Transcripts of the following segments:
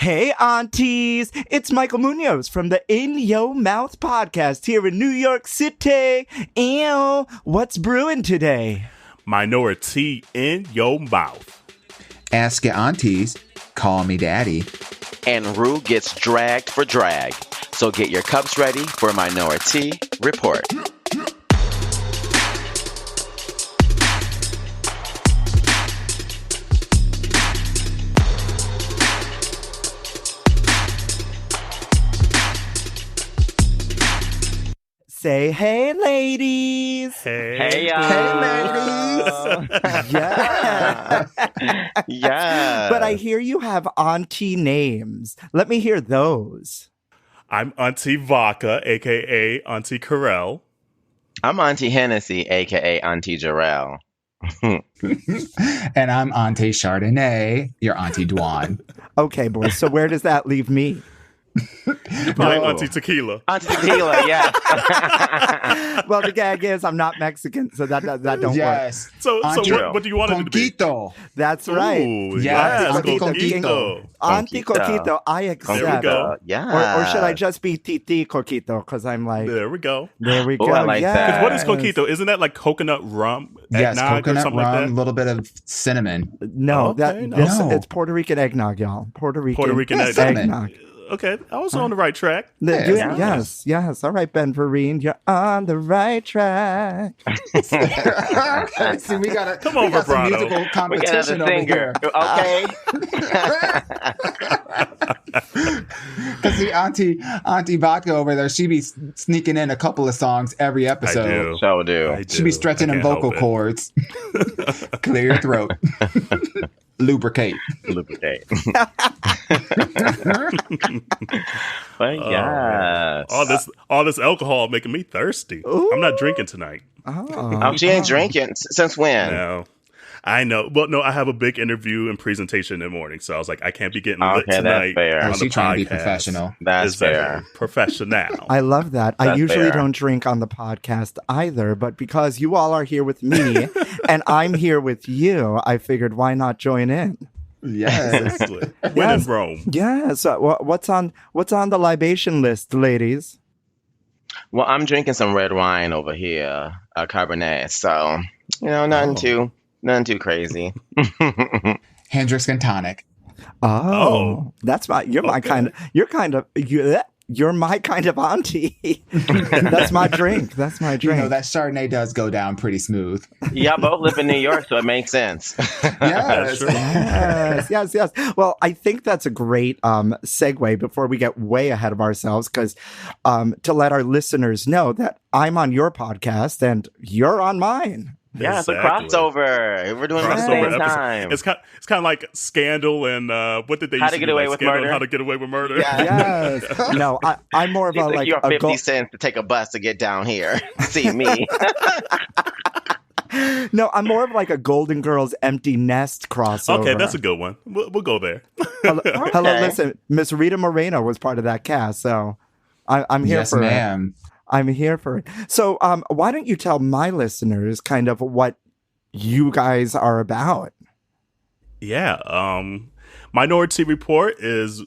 Hey, aunties! It's Michael Muñoz from the In Yo Mouth podcast here in New York City. Ew, what's brewing today? MinoriTea in your mouth. Ask your aunties, call me daddy. And Rue gets dragged for drag. So get your cups ready for MinoriTea Report. Say hey, ladies! Hey, Hey, ladies! Yeah! Yeah. But I hear you have auntie names. Let me hear those. I'm AunTea Vodka, a.k.a. AunTea Jerrell. I'm AunTea Hennessy, a.k.a. AunTea Jerrell. And I'm AunTea Chardonnay, your Auntie Dwan. Okay, boys, so where does that leave me? You're probably AunTea Tequila. AunTea Tequila, yeah. Well, the gag is I'm not Mexican, so that don't work. Yes. So Auntie what do you want it to be? Coquito. That's right. Ooh, Yes, Auntie Coquito. Auntie Coquito, I There we accept. go. Yeah. Or should I just be Titi Coquito? Because I'm like, There we go. there we Ooh, go. I like that. Because what is Coquito? Isn't that like coconut rum? Yes, Eggnog or coconut something rum, a like that? little bit of cinnamon. No, Okay, nice. it's Puerto Rican eggnog, y'all. Puerto Rican Yes, eggnog. Okay, I was on the right track. Yes. All right, Ben Vereen, you're on the right track. See, we got Come on, some vibrato. musical We got competition another over singer. here. Okay. Because see, Auntie Vodka over there, she be sneaking in a couple of songs every episode. I do. So do. I do. She be stretching I them can't vocal help it. cords. Clear your throat. Lubricate. Lubricate. But yeah. All this alcohol making me thirsty. Ooh. I'm not drinking tonight. Oh, she ain't drinking. Since when? No. I know. Well, no, I have a big interview and presentation in the morning, so I was like, I can't be getting lit Okay, that's tonight. fair. On Oh, the she trying to be podcast. professional. That's Exactly. fair. Professional. I love that. I That's usually fair. don't drink on the podcast either, but because you all are here with me and I'm here with you, I figured why not join in? Yes. When Yes. in Rome. Yeah. So what's on the libation list, ladies? Well, I'm drinking some red wine over here, Cabernet. So, nothing too crazy. Hendrix and tonic. Oh, that's you're my kind of auntie. That's my drink. That's my You drink. know, that Chardonnay does go down pretty smooth. Y'all both live in New York, so it makes sense. Yes. true. Yes. Well, I think that's a great segue before we get way ahead of ourselves, because to let our listeners know that I'm on your podcast and you're on mine. Yeah, it's a Exactly. crossover. We're doing it at the same episode. time. It's kind of like Scandal and what did they How used to Get do? Away Like with Scandal and Murder? How to Get Away with Murder. Yeah. Yes. No, I'm more of It's a like like your a 50 cents to take a bus to get down here. See me. No, I'm more of like a Golden Girls Empty Nest crossover. Okay, that's a good one. We'll go there. Hello, Okay. listen, Miss Rita Moreno was part of that cast, so I'm here Yes, for it. ma'am. I'm here for it. So, why don't you tell my listeners kind of what you guys are about? Yeah. MinoriTea Report is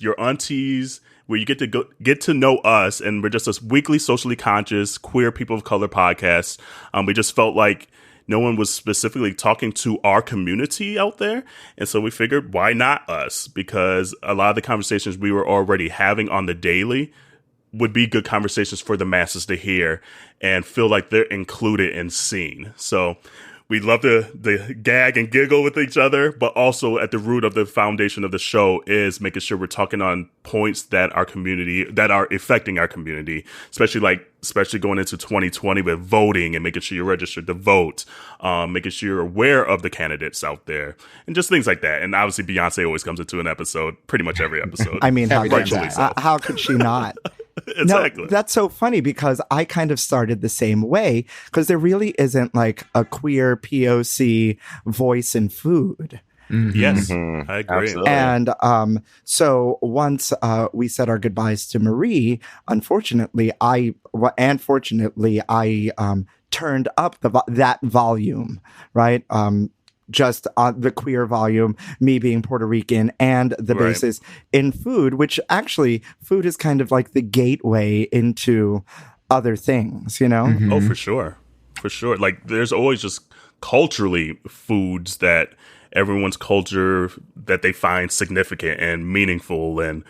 your aunties where you get to know us, and we're just a weekly socially conscious queer people of color podcast. We just felt like no one was specifically talking to our community out there, and so we figured why not us, because a lot of the conversations we were already having on the daily would be good conversations for the masses to hear and feel like they're included and seen. So we love to gag and giggle with each other, but also at the root of the foundation of the show is making sure we're talking on points that are affecting our community, especially going into 2020 with voting and making sure you're registered to vote, making sure you're aware of the candidates out there, and just things like that. And obviously Beyonce always comes into an episode, pretty much every episode. I mean, how Every could, time. how could she not? Exactly. No, that's so funny because I kind of started the same way, because there really isn't like a queer POC voice in food. Yes, Mhm. I agree. Absolutely. And so once we said our goodbyes to Marie, unfortunately, I turned up that volume, right? just the queer volume, me being Puerto Rican, and the basis in food, which actually food is kind of like the gateway into other things, you know? Mm-hmm. Oh, for sure. For sure. Like there's always just culturally foods that everyone's culture that they find significant and meaningful and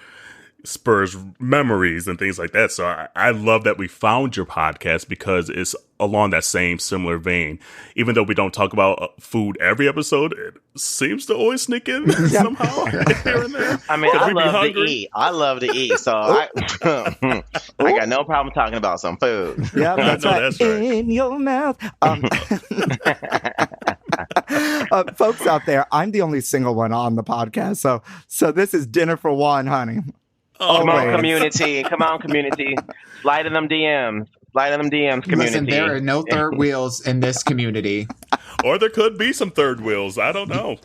spurs memories and things like that. So I love that we found your podcast because it's along that same similar vein. Even though we don't talk about food every episode, it seems to always sneak in somehow here and there. I mean, I love to eat. So I got no problem talking about some food. Yeah, that's right. In your mouth. Folks out there, I'm the only single one on the podcast. So this is dinner for one, honey. Come on, community. Come on, community. Slide in them DMs. Slide in them DMs, community. Listen, there are no third wheels in this community. Or there could be some third wheels. I don't know.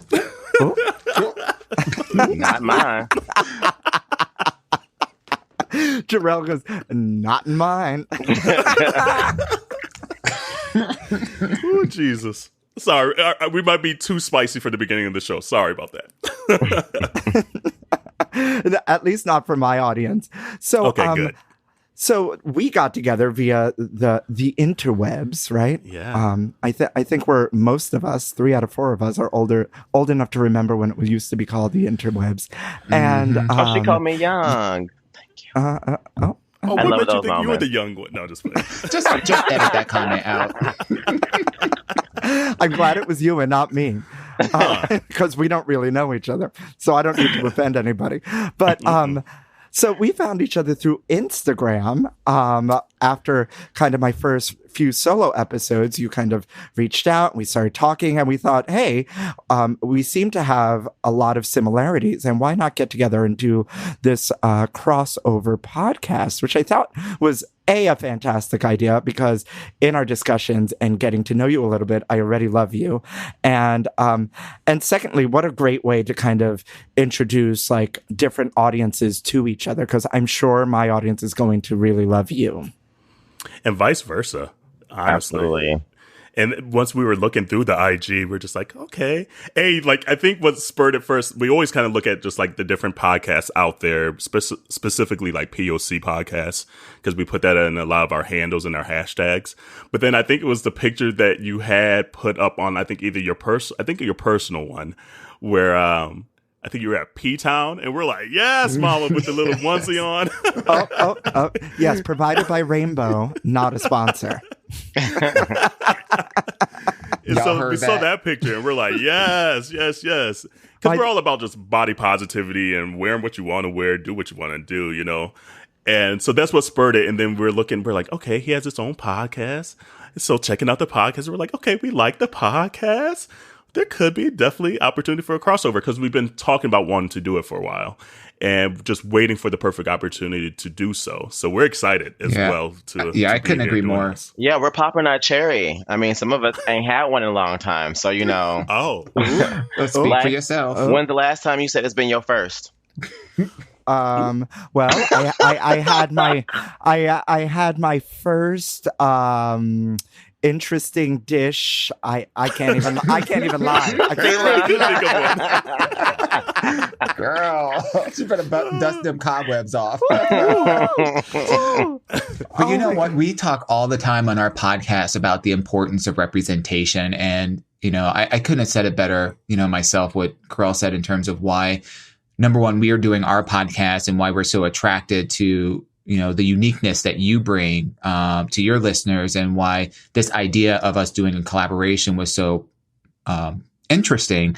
Not mine. Jerrell goes, not in mine. Oh, Jesus. Sorry. We might be too spicy for the beginning of the show. Sorry about that. At least not for my audience. So, okay, good. So we got together via the interwebs, right? Yeah. I think most of us, 3 out of 4 of us, are old enough to remember when it used to be called the interwebs. And she called me young. Thank you. I love what those you think moments. you were the young one? No, just playing. Just edit that comment out. I'm glad it was you and not me. Because we don't really know each other. So I don't need to offend anybody. But so we found each other through Instagram. After kind of my first few solo episodes, you kind of reached out and we started talking and we thought, hey, we seem to have a lot of similarities and why not get together and do this crossover podcast, which I thought was a fantastic idea because in our discussions and getting to know you a little bit, I already love you. And secondly, what a great way to kind of introduce like different audiences to each other, because I'm sure my audience is going to really love you. And vice versa, honestly. Absolutely. And once we were looking through the IG, we're just like, okay. Hey, like, I think what spurred it first, we always kind of look at just like the different podcasts out there, specifically like POC podcasts, because we put that in a lot of our handles and our hashtags. But then I think it was the picture that you had put up on, I think either your personal one, where, I think you were at P-Town, and we're like, yes, mama, with the little onesie on. Oh. Yes, provided by Rainbow, not a sponsor. And so we saw that picture, and we're like, yes. Because we're all about just body positivity and wearing what you want to wear, do what you want to do, you know? And so that's what spurred it. And then we're like, okay, he has his own podcast. And so checking out the podcast, we're like, okay, we like the podcast. There could be definitely opportunity for a crossover because we've been talking about wanting to do it for a while and just waiting for the perfect opportunity to do so. So we're excited as well to I couldn't agree more. This. Yeah, we're popping our cherry. I mean, some of us ain't had one in a long time. So, you know. Oh. Speak for yourself. When's the last time you said it's been your first? Well, I had my first interesting dish. I can't even lie. Girl, you better dust them cobwebs off. But you know what? We talk all the time on our podcast about the importance of representation. And, you know, I couldn't have said it better, you know, myself, what Carell said in terms of why, number one, we are doing our podcast and why we're so attracted to, you know, the uniqueness that you bring to your listeners and why this idea of us doing a collaboration was so interesting.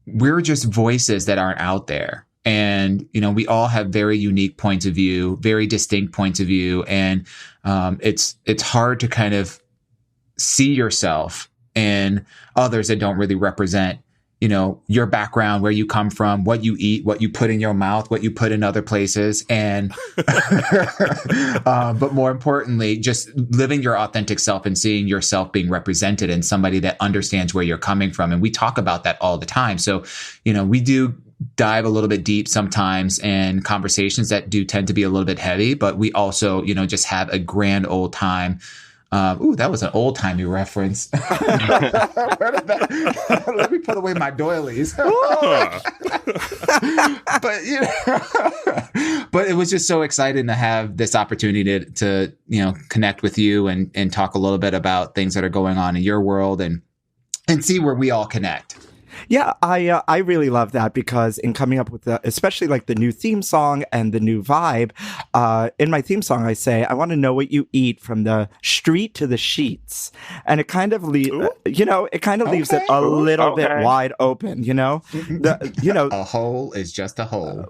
We're just voices that aren't out there. And, you know, we all have very unique points of view, very distinct points of view. And it's hard to kind of see yourself in others that don't really represent, you know, your background, where you come from, what you eat, what you put in your mouth, what you put in other places. And, but more importantly, just living your authentic self and seeing yourself being represented in somebody that understands where you're coming from. And we talk about that all the time. So, you know, we do dive a little bit deep sometimes in conversations that do tend to be a little bit heavy, but we also, you know, just have a grand old time That was an old timey reference. Let me put away my doilies. But but it was just so exciting to have this opportunity to connect with you and talk a little bit about things that are going on in your world and see where we all connect. Yeah, I really love that because in coming up with especially like the new theme song and the new vibe, in my theme song I say I want to know what you eat from the street to the sheets, and it kind of leaves it a little bit wide open. A hole is just a hole.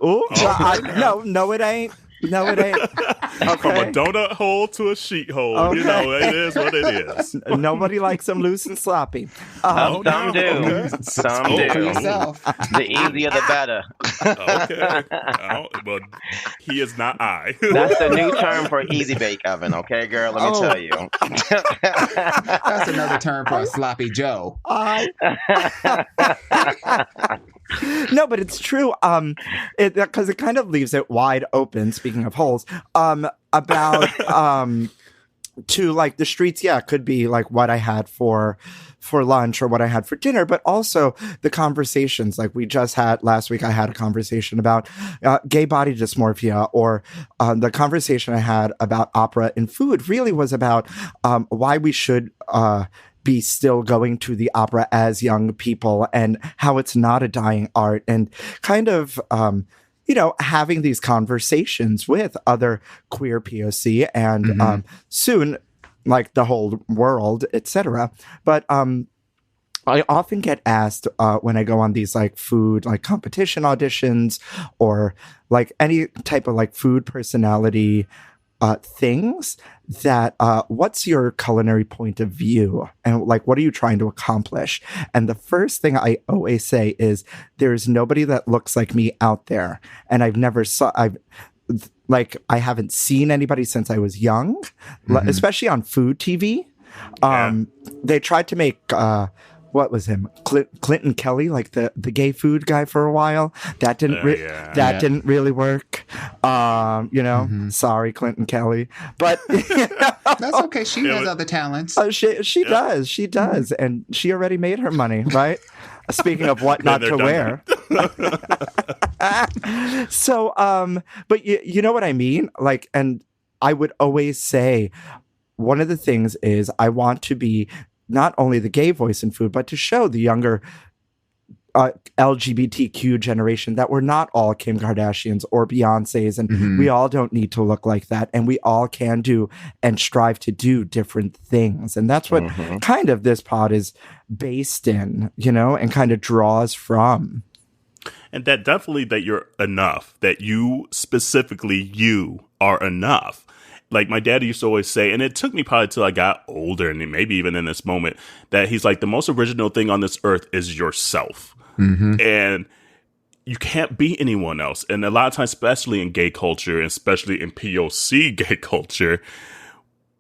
No, it ain't. No, it ain't. Okay. From a donut hole to a sheet hole. Okay. It is what it is. Nobody likes them loose and sloppy. Some do. Okay. Some do. The easier, the better. Okay. Well, he is not I. That's the new term for easy bake oven, okay, girl? Let me tell you. That's another term for a sloppy Joe. No, but it's true. Because it kind of leaves it wide open. Speaking of holes, about to like the streets. Yeah, it could be like what I had for lunch or what I had for dinner, but also the conversations. Like we just had last week, I had a conversation about gay body dysmorphia, or the conversation I had about opera and food really was about why we should be still going to the opera as young people and how it's not a dying art, and kind of, having these conversations with other queer POC and soon, like the whole world, etc. But I often get asked when I go on these like food like competition auditions or like any type of like food personality things that what's your culinary point of view and like what are you trying to accomplish? And the first thing I always say is there's nobody that looks like me out there, and I haven't seen anybody since I was young, especially on food TV. They tried to make what was him? Clinton Kelly, like the gay food guy for a while. That didn't didn't really work. Sorry, Clinton Kelly, but that's okay. She has other talents. She does, and she already made her money, right? Speaking of what not to wear. So, but you know what I mean? Like, and I would always say one of the things is I want to be not only the gay voice in food, but to show the younger LGBTQ generation that we're not all Kim Kardashians or Beyoncés, and we all don't need to look like that, and we all can do and strive to do different things. And that's what kind of this pod is based in, and kind of draws from. And that definitely that you're enough, that you specifically, you are enough. Like my daddy used to always say, and it took me probably till I got older, and maybe even in this moment, that he's like, the most original thing on this earth is yourself. And you can't be anyone else. And a lot of times, especially in gay culture, and especially in POC gay culture,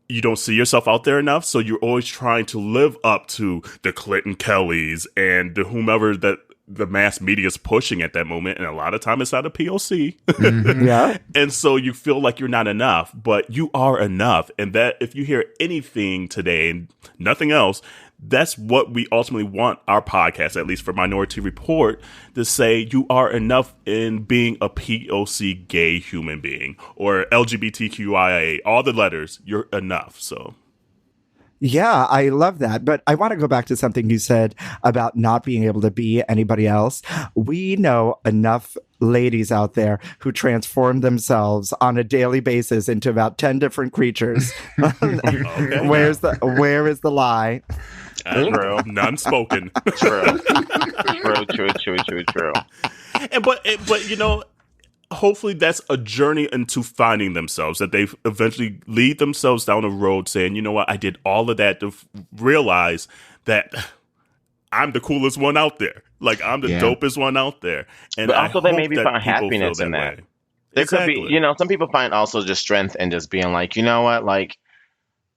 you don't see yourself out there enough. So you're always trying to live up to the Clinton Kellys and the whomever that the mass media is pushing at that moment, and a lot of time it's out of POC. Yeah. And so you feel like you're not enough, but you are enough. And that if you hear anything today and nothing else, that's what we ultimately want our podcast, at least for MinoriTea Report, to say you are enough in being a POC gay human being or LGBTQIA, all the letters, you're enough. So yeah, I love that. But I want to go back to something you said about not being able to be anybody else. We know enough ladies out there who transform themselves on a daily basis into about 10 different creatures. Okay. Where is the lie? True. None spoken. True. And but hopefully that's a journey into finding themselves, that they eventually lead themselves down a road saying, you know what, I did all of that to realize that I'm the coolest one out there. Like, I'm the dopest one out there. And but also they maybe find happiness in that. There could be, some people find also just strength in just being like, you know what, like,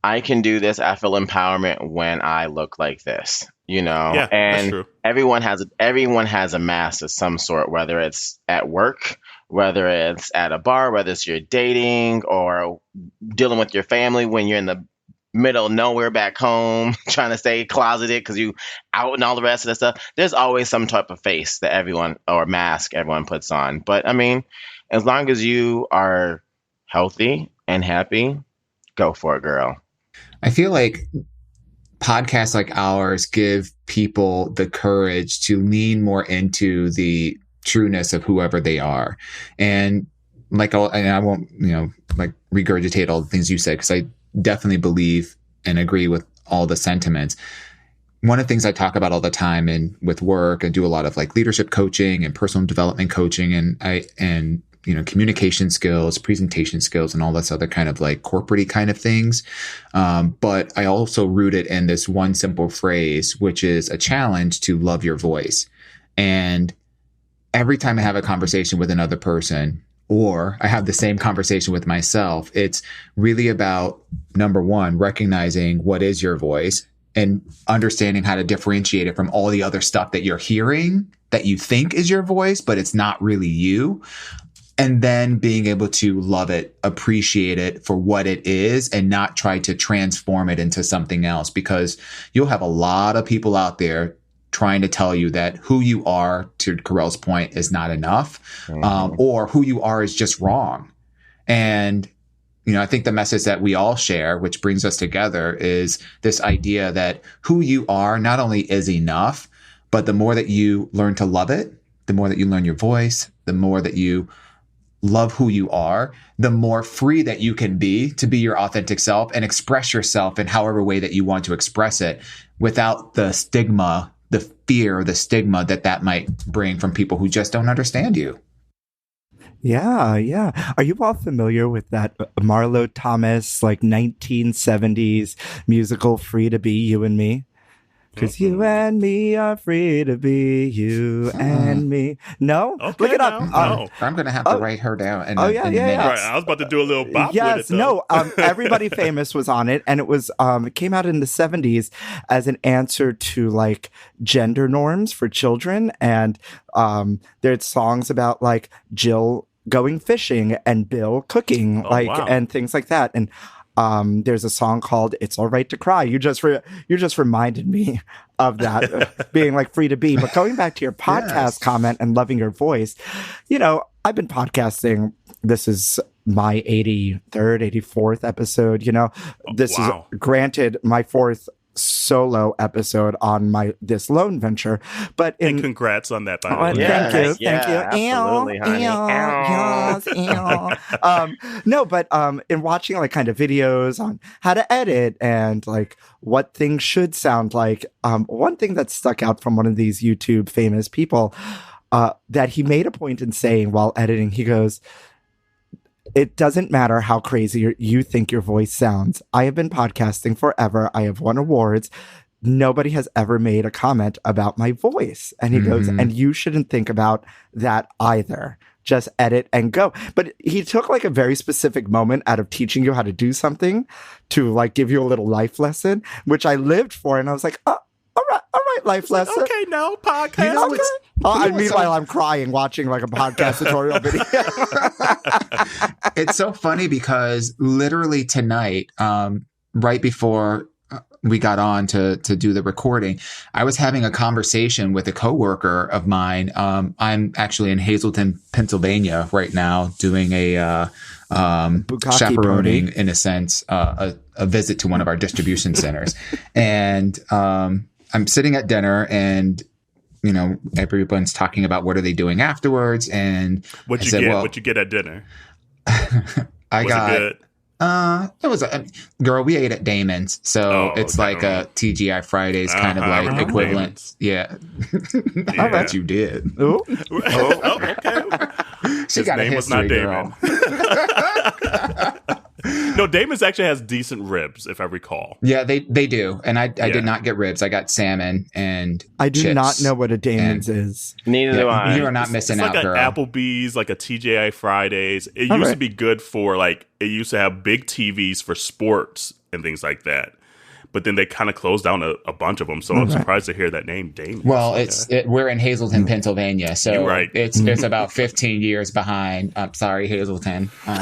I can do this. I feel empowerment when I look like this, Yeah, and that's true. everyone has a mask of some sort, whether it's at work, whether it's at a bar, whether it's you're dating or dealing with your family when you're in the middle of nowhere back home, trying to stay closeted because you out and all the rest of the stuff. There's always some type of face that mask everyone puts on. But I mean, as long as you are healthy and happy, go for it, girl. I feel like podcasts like ours give people the courage to lean more into the trueness of whoever they are. And I won't, regurgitate all the things you said, because I definitely believe and agree with all the sentiments. One of the things I talk about all the time and with work, I do a lot of like leadership coaching and personal development coaching and communication skills, presentation skills, and all this other kind of like corporate-y kind of things. But I also root it in this one simple phrase, which is a challenge to love your voice. And every time I have a conversation with another person, or I have the same conversation with myself, it's really about, number one, recognizing what is your voice and understanding how to differentiate it from all the other stuff that you're hearing that you think is your voice, but it's not really you. And then being able to love it, appreciate it for what it is, and not try to transform it into something else, because you'll have a lot of people out there trying to tell you that who you are, to Carell's point, is not enough, or who you are is just wrong. And, I think the message that we all share, which brings us together, is this idea that who you are not only is enough, but the more that you learn to love it, the more that you learn your voice, the more that you love who you are, the more free that you can be to be your authentic self and express yourself in however way that you want to express it, without the stigma, the fear, the stigma that might bring from people who just don't understand you. Yeah. Are you all familiar with that Marlo Thomas, like 1970s musical, Free to Be You and Me? Because you and me are free to be you and me. No? Okay, look it up. No. I'm going to have to write her down. Yeah. Right, I was about to do a little bop with it, though. Everybody famous was on it. And it was, it came out in the 70s as an answer to like gender norms for children. And there's songs about like Jill going fishing and Bill cooking, and things like that. And there's a song called "It's All Right to Cry." You just reminded me of that being like free to be. But going back to your podcast comment and loving your voice, I've been podcasting. This is my 83rd, 84th episode. This is granted my 4th solo episode on this lone venture, but and congrats on that, by the way. Thank you. Absolutely, honey. In watching like kind of videos on how to edit and like what things should sound like, one thing that stuck out from one of these YouTube famous people that he made a point in saying while editing, he goes, "It doesn't matter how crazy you think your voice sounds. I have been podcasting forever. I have won awards. Nobody has ever made a comment about my voice." And he goes, "And you shouldn't think about that either. Just edit and go." But he took like a very specific moment out of teaching you how to do something to like give you a little life lesson, which I lived for. And I was like, oh, all right, life lesson. Okay, no, podcast. Meanwhile, I'm crying watching like a podcast tutorial video. It's so funny because literally tonight, right before we got on to do the recording, I was having a conversation with a coworker of mine. I'm actually in Hazleton, Pennsylvania right now doing a chaperoning, in a sense, a visit to one of our distribution centers. And I'm sitting at dinner and, everyone's talking about what are they doing afterwards. And what'd you get at dinner? It good? It was girl. We ate at Damon's, so it's like a TGI Fridays kind of like equivalent. Yeah. I bet you did. Ooh. Okay. She got name a history, was not girl. Damon. No, Damon's actually has decent ribs, if I recall. Yeah, they do, and I did not get ribs. I got salmon and I do chips, not know what a Damon's is. Neither do I. You are not missing out, like girl. Like an Applebee's, like a TGI Fridays. It used to be good for it used to have big TVs for sports and things like that. but then they kind of closed down a bunch of them. So I'm surprised to hear that name, Damien. Well, we're in Hazleton, Pennsylvania, so right. it's about 15 years behind. I'm sorry, Hazleton, but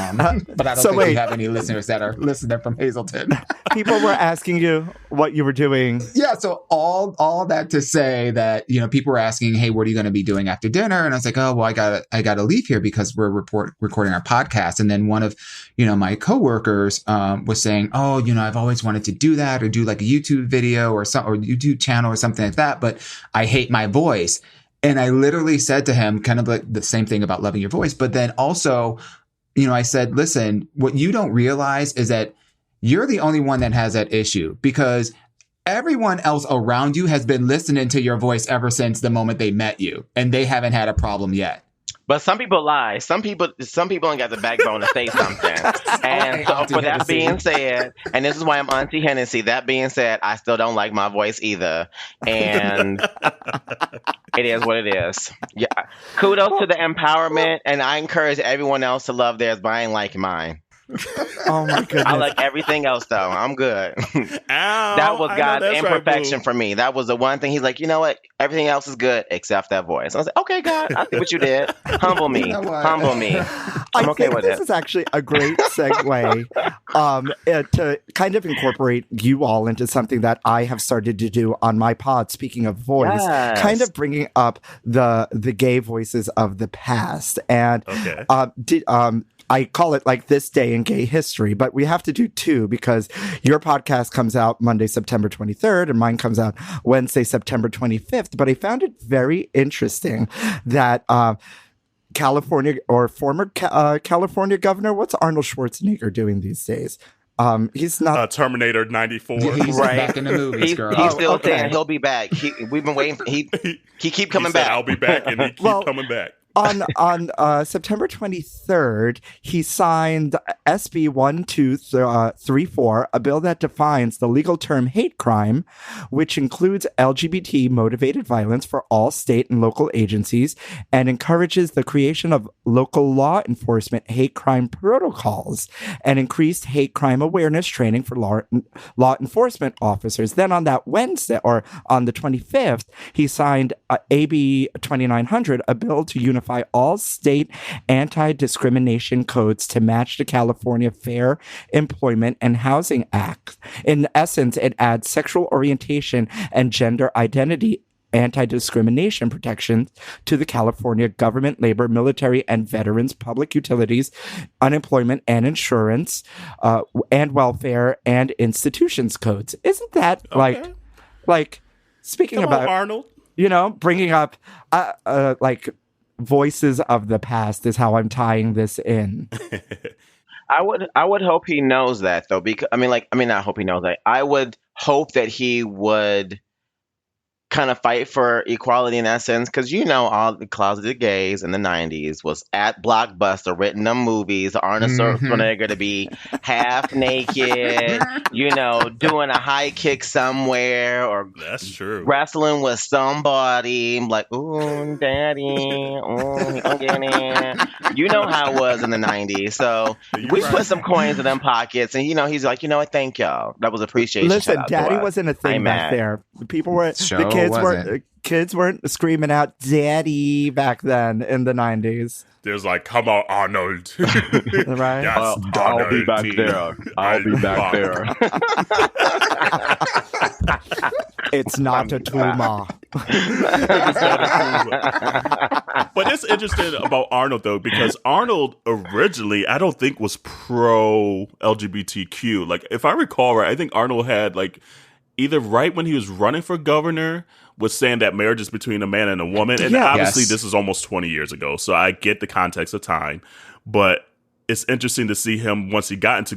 I don't think we have any listeners that are listening from Hazleton. People were asking you what you were doing. Yeah, so all that to say that, you know, people were asking, hey, what are you going to be doing after dinner? And I was like, oh, well, I gotta leave here because we're recording our podcast. And then one of, you know, my coworkers was saying, oh, you know, I've always wanted to do that or do like a YouTube video or YouTube channel or something like that, but I hate my voice. And I literally said to him kind of like the same thing about loving your voice, but then also, you know, I said, listen, what you don't realize is that you're the only one that has that issue because everyone else around you has been listening to your voice ever since the moment they met you, and they haven't had a problem yet. But some people lie. Some people ain't got the backbone to say something. And so for that being said, and this is why I'm Auntie Hennessy, that being said, I still don't like my voice either. And it is what it is. Yeah. Kudos to the empowerment, and I encourage everyone else to love theirs, but I ain't like mine. Oh my goodness. I like everything else though. I'm good. That was God's imperfection for me. That was the one thing. He's like, you know what? Everything else is good except that voice. I was like, okay, God, I see what you did. Humble me. Humble me. I'm okay with it. This is actually a great segue to kind of incorporate you all into something that I have started to do on my pod. Speaking of voice, kind of bringing up the gay voices of the past. And I call it like this day in gay history, but we have to do two because your podcast comes out Monday, September 23rd, and mine comes out Wednesday, September 25th. But I found it very interesting that California or former California governor, what's Arnold Schwarzenegger doing these days? He's not Terminator 94. Yeah, he's back in the movies, girl. He's still saying he'll be back. We've been waiting. He keep coming back. I'll be back, and he keep coming back. On September 23rd, he signed SB 1234, a bill that defines the legal term hate crime, which includes LGBT-motivated violence for all state and local agencies and encourages the creation of local law enforcement hate crime protocols and increased hate crime awareness training for law enforcement officers. Then on that Wednesday, or on the 25th, he signed AB 2900, a bill to unify all state anti-discrimination codes to match the California Fair Employment and Housing Act. In essence, it adds sexual orientation and gender identity anti-discrimination protections to the California government, labor, military, and veterans, public utilities, unemployment and insurance, and welfare and institutions codes. Isn't that like speaking about Arnold? You know, bringing up like voices of the past is how I'm tying this in. I would hope he knows that though, because not hope he knows that. I would hope that he would kind of fight for equality in that sense, because you know all the closeted gays in the 90s was at Blockbuster renting them movies, Arnold Schwarzenegger to be half naked, you know, doing a high kick somewhere, or that's true, wrestling with somebody like, ooh, daddy, ooh, he gonna get it. You know how it was in the 90s. So we put some coins in them pockets, and you know, he's like, you know what, thank y'all, that was appreciation. Listen, daddy wasn't a thing back there. People were kids weren't screaming out daddy back then in the 90s. There's like, come on, Arnold. Right? Yes, I'll be back there. I'll be back there. It's not a tumor. But it's interesting about Arnold, though, because Arnold originally, I don't think, was pro LGBTQ. Like, if I recall right, I think Arnold had like either right when he was running for governor was saying that marriage is between a man and a woman. And obviously this is almost 20 years ago. So I get the context of time. But it's interesting to see him, once he got into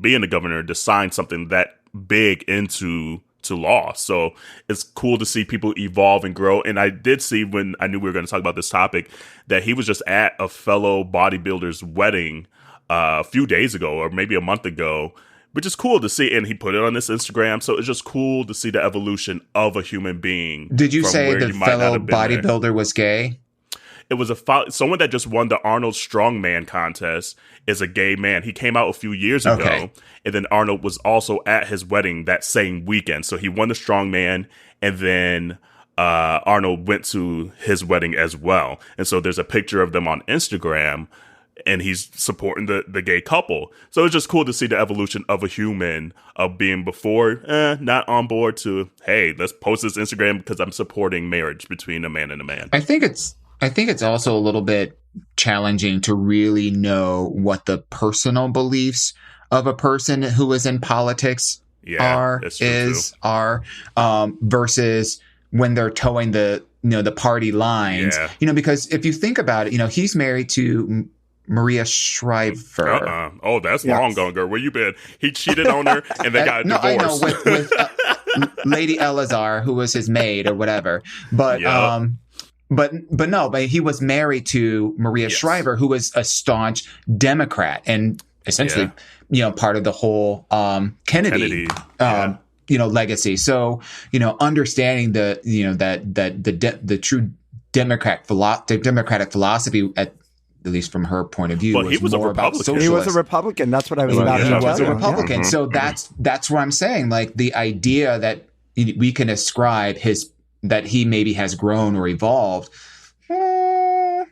being the governor, to sign something that big into law. So it's cool to see people evolve and grow. And I did see, when I knew we were going to talk about this topic, that he was just at a fellow bodybuilder's wedding a few days ago, or maybe a month ago, which is cool to see. And he put it on his Instagram. So it's just cool to see the evolution of a human being. Did you say the fellow bodybuilder was gay? it was someone that just won the Arnold Strongman contest is a gay man. He came out a few years ago, and then Arnold was also at his wedding that same weekend. So he won the Strongman, and then Arnold went to his wedding as well. And so there's a picture of them on Instagram, and he's supporting the gay couple. So it's just cool to see the evolution of a human, of being before not on board to, hey, let's post this Instagram because I'm supporting marriage between a man and a man. I think it's also a little bit challenging to really know what the personal beliefs of a person who is in politics are versus when they're towing the party lines. Yeah. Because if you think about it, he's married to Maria Shriver. Oh, that's long gone, girl. Where you been? He cheated on her, and they got divorced. I know, with Lady Elazar, who was his maid or whatever. But but he was married to Maria Shriver, who was a staunch Democrat and essentially, part of the whole Kennedy. Legacy. So, understanding the true democratic philosophy at least from her point of view, he was more about socialism. He was a Republican. That's what I was about. He was a Republican. Yeah. So that's what I'm saying. Like the idea that we can ascribe that he maybe has grown or evolved. I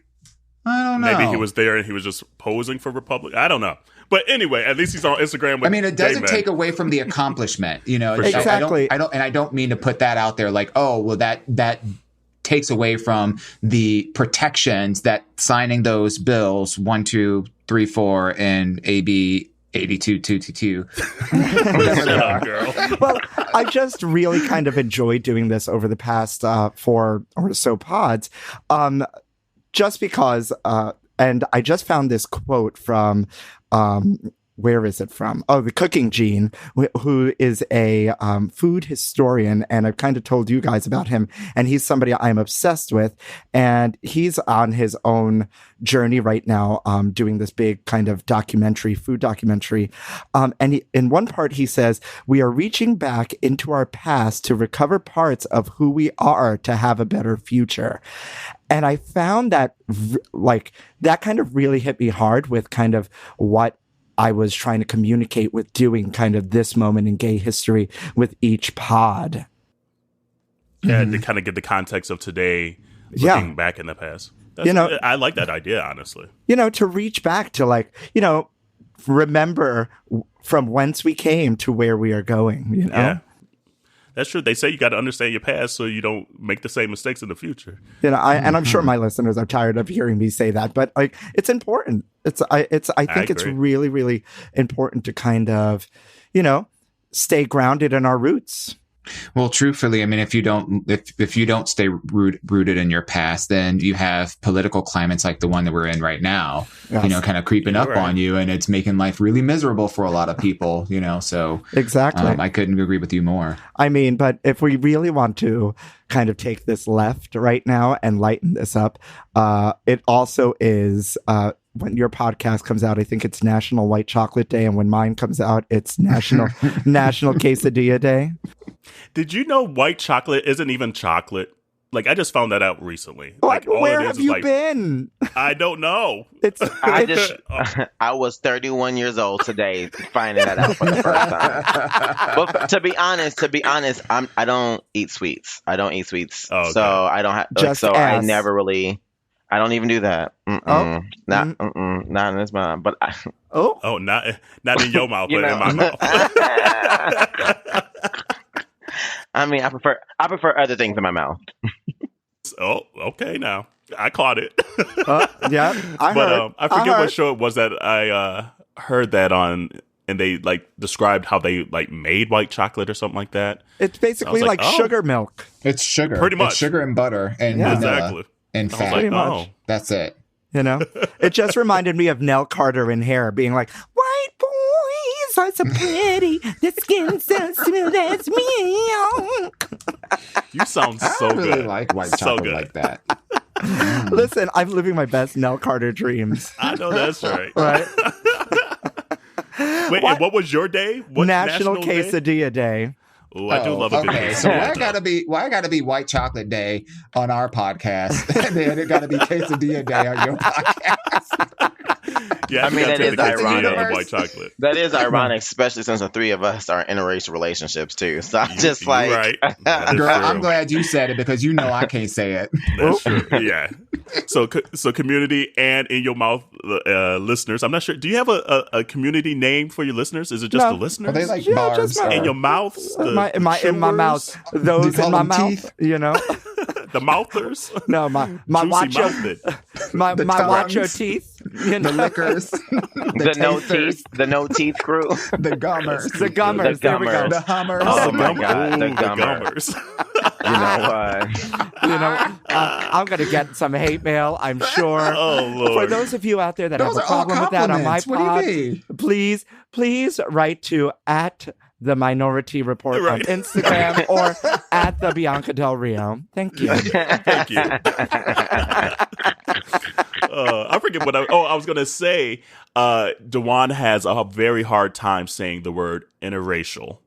don't know. Maybe he was there and he was just posing for Republic. I don't know. But anyway, at least he's on Instagram with it doesn't take away from the accomplishment, Exactly. I don't mean to put that out there like, oh, well, that takes away from the protections that signing those bills 1, 2, 3, 4 and AB 8222. Well, I just really kind of enjoyed doing this over the past 4 or so pods, just because. And I just found this quote from, where is it from? Oh, the Cooking Gene, who is a food historian. And I've kind of told you guys about him. And he's somebody I'm obsessed with. And he's on his own journey right now, doing this big kind of food documentary. And in one part, he says, we are reaching back into our past to recover parts of who we are to have a better future. And I found that that kind of really hit me hard with kind of what I was trying to communicate with doing kind of this moment in gay history with each pod. Yeah, to kind of get the context of today, looking back in the past. I like that idea, honestly. To reach back to remember from whence we came to where we are going, Yeah. That's true. They say you got to understand your past so you don't make the same mistakes in the future. And I'm sure my listeners are tired of hearing me say that, but it's important. I think it's really, really important to kind of, stay grounded in our roots. Well, truthfully, I mean, if you don't stay rooted in your past, then you have political climates like the one that we're in right now, kind of creeping up on you, and it's making life really miserable for a lot of people, So exactly, I couldn't agree with you more. I mean, but if we really want to kind of take this left right now and lighten this up, it also is. When your podcast comes out, I think it's National White Chocolate Day, and when mine comes out, it's National Quesadilla Day. Did you know white chocolate isn't even chocolate? I just found that out recently. Where have you been? I don't know. I was 31 years old today finding that out for the first time. But to be honest, I don't eat sweets. I don't eat sweets, so I don't have. I never really. I don't even do that. Not in this mouth. But not in your mouth, but in my mouth. I mean, I prefer other things in my mouth. Oh, okay. Now I caught it. Yeah, I forget what show it was that I heard that on, and they described how they made white chocolate or something like that. It's basically sugar milk. It's sugar, pretty much. It's sugar and butter and vanilla. Exactly. And fat. Pretty much. That's it. It just reminded me of Nell Carter in Hair being like, white boys are so pretty, their skin's so smooth as milk. You sound so good. I really like white chocolate like that. Listen, I'm living my best Nell Carter dreams. I know that's right. Right? Wait, and what was your day? National Quesadilla Day. Oh, I do love a good okay. quesadilla. So why gotta be white chocolate day on our podcast, and then it gotta be quesadilla day on your podcast? Yeah, I mean, that is ironic. On white chocolate. That is ironic, especially since the three of us are in interracial relationships too. So I'm just like, right. That is Girl, true. I'm glad you said it because you know I can't say it. That's true. Yeah. So community and in your mouth listeners. I'm not sure. Do you have a community name for your listeners? Is it just the listeners? Are they like Yeah, bars? just in your mouths? in my mouth. Those in my mouth. teeth? You know. The mouthers? No, my Juicy wacho, mouthed. my The wacho tongues. teeth. You know, The liquors, the no teeth, the no teeth crew. the gummers, the gummers. There we go. gummers. the hummers. Oh my God, the Ooh, gummers. gummers. You know what? You know, I'm gonna get some hate mail, I'm sure. Oh, Lord. For those of you out there that Those have a are all problem with that on my compliments. What do pod, you mean? please write to @the MinoriTea Report Right. on Instagram or @the Bianca Del Rio. Thank you. Thank you. I forget what I was going to say. Dewan has a very hard time saying the word interracial.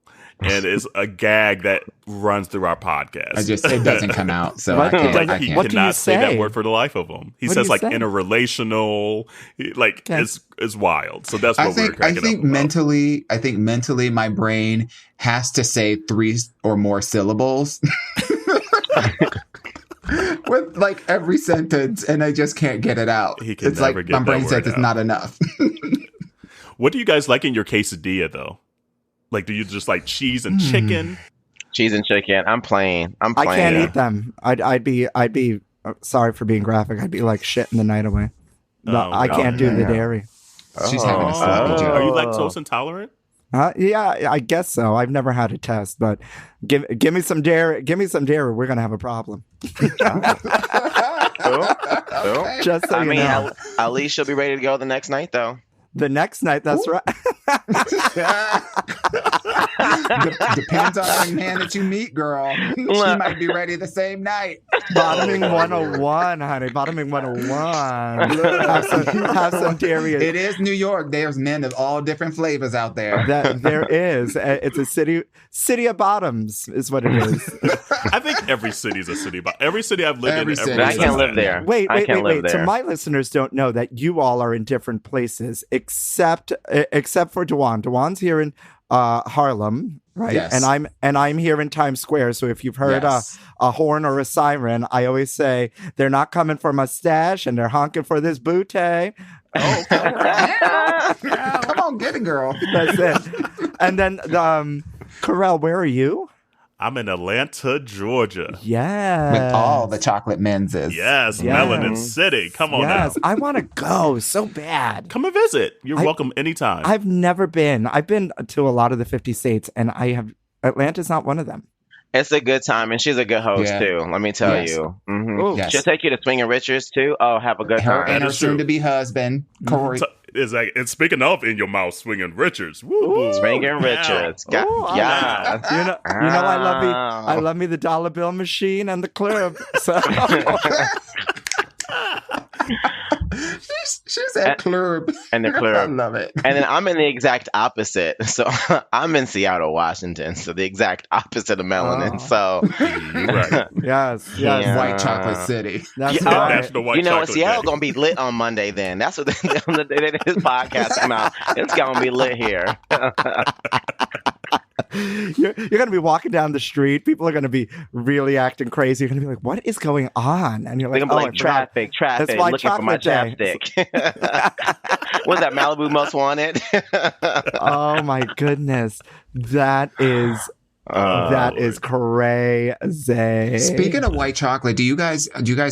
And it's a gag that runs through our podcast. It doesn't come out, so What? I can't. He What do you cannot say that say? word for the life of him. He What do says you like say? interrelational, like Okay. it's wild. So that's what I we're think cracking up about. I think mentally my brain has to say 3 or more syllables with like every sentence, and I just can't get it out. He can it's never like get my that brain word says it's out. not enough. What do you guys like in your quesadilla though? Like, do you just like cheese and chicken? Cheese and chicken. I'm playing. I can't eat them. I'd be sorry for being graphic. I'd be like shitting the night away. No, Oh, I God. can't do the dairy. She's having a sloppy Are joke. you lactose intolerant? Yeah, I guess so. I've never had a test, but give me some dairy. Give me some dairy. We're gonna have a problem. Oh. Just so I you mean, know. at least she'll be ready to go the next night, though. The next night, that's right. Depends on the man that you meet, girl. She might be ready the same night. Bottoming 101, honey. Bottoming 101. Have some dairy. It is New York. There's men of all different flavors out there. That there is. It's a city of bottoms, is what it is. I think every city is a city, but every city I've lived Every in, city. I can't live there. Wait. I can't live So there. my listeners don't know that you all are in different places, except for Dewan. Dewan's here in Harlem, right? Yes. And I'm here in Times Square. So if you've heard Yes. a horn or a siren, I always say they're not coming for my stash and they're honking for this booty. Come on, get it, girl. That's it. And then Carell, where are you? I'm in Atlanta, Georgia. Yeah. With all the chocolate menses. Yes, Yes. Melanin City. Come on now. I want to go so bad. Come and visit. You're welcome anytime. I've never been. I've been to a lot of the 50 states, and Atlanta's not one of them. It's a good time, and she's a good host, Yeah. too. Let me tell Yes. you. Mhm. Ooh. Yes. She'll take you to Swinging Richards, too. Oh, have a good Her time. and her is true. soon-to-be husband, Corey. So, and speaking of in your mouth, swinging Richards. Woo. Swinging Richards. Got, Ooh, yeah. You know, I love me the dollar bill machine and the club. So She's at club. And the I club. love it. And then I'm in the exact opposite. So I'm in Seattle, Washington. So the exact opposite of Melanin. Oh. So Right. yes. Yeah. White Chocolate City. That's Yeah. right. National White you know what? Chocolate Seattle Day. gonna be lit on Monday. Then that's what on the day that this podcast come out. It's gonna be lit here. You're going to be walking down the street. People are going to be really acting crazy. You're going to be like, what is going on? And you're They're like, gonna be I like forgot. traffic, That's White looking for my Chocolate Day. chapstick. What's that? Malibu Most Wanted. Oh my goodness. That is crazy. Speaking of white chocolate, do you guys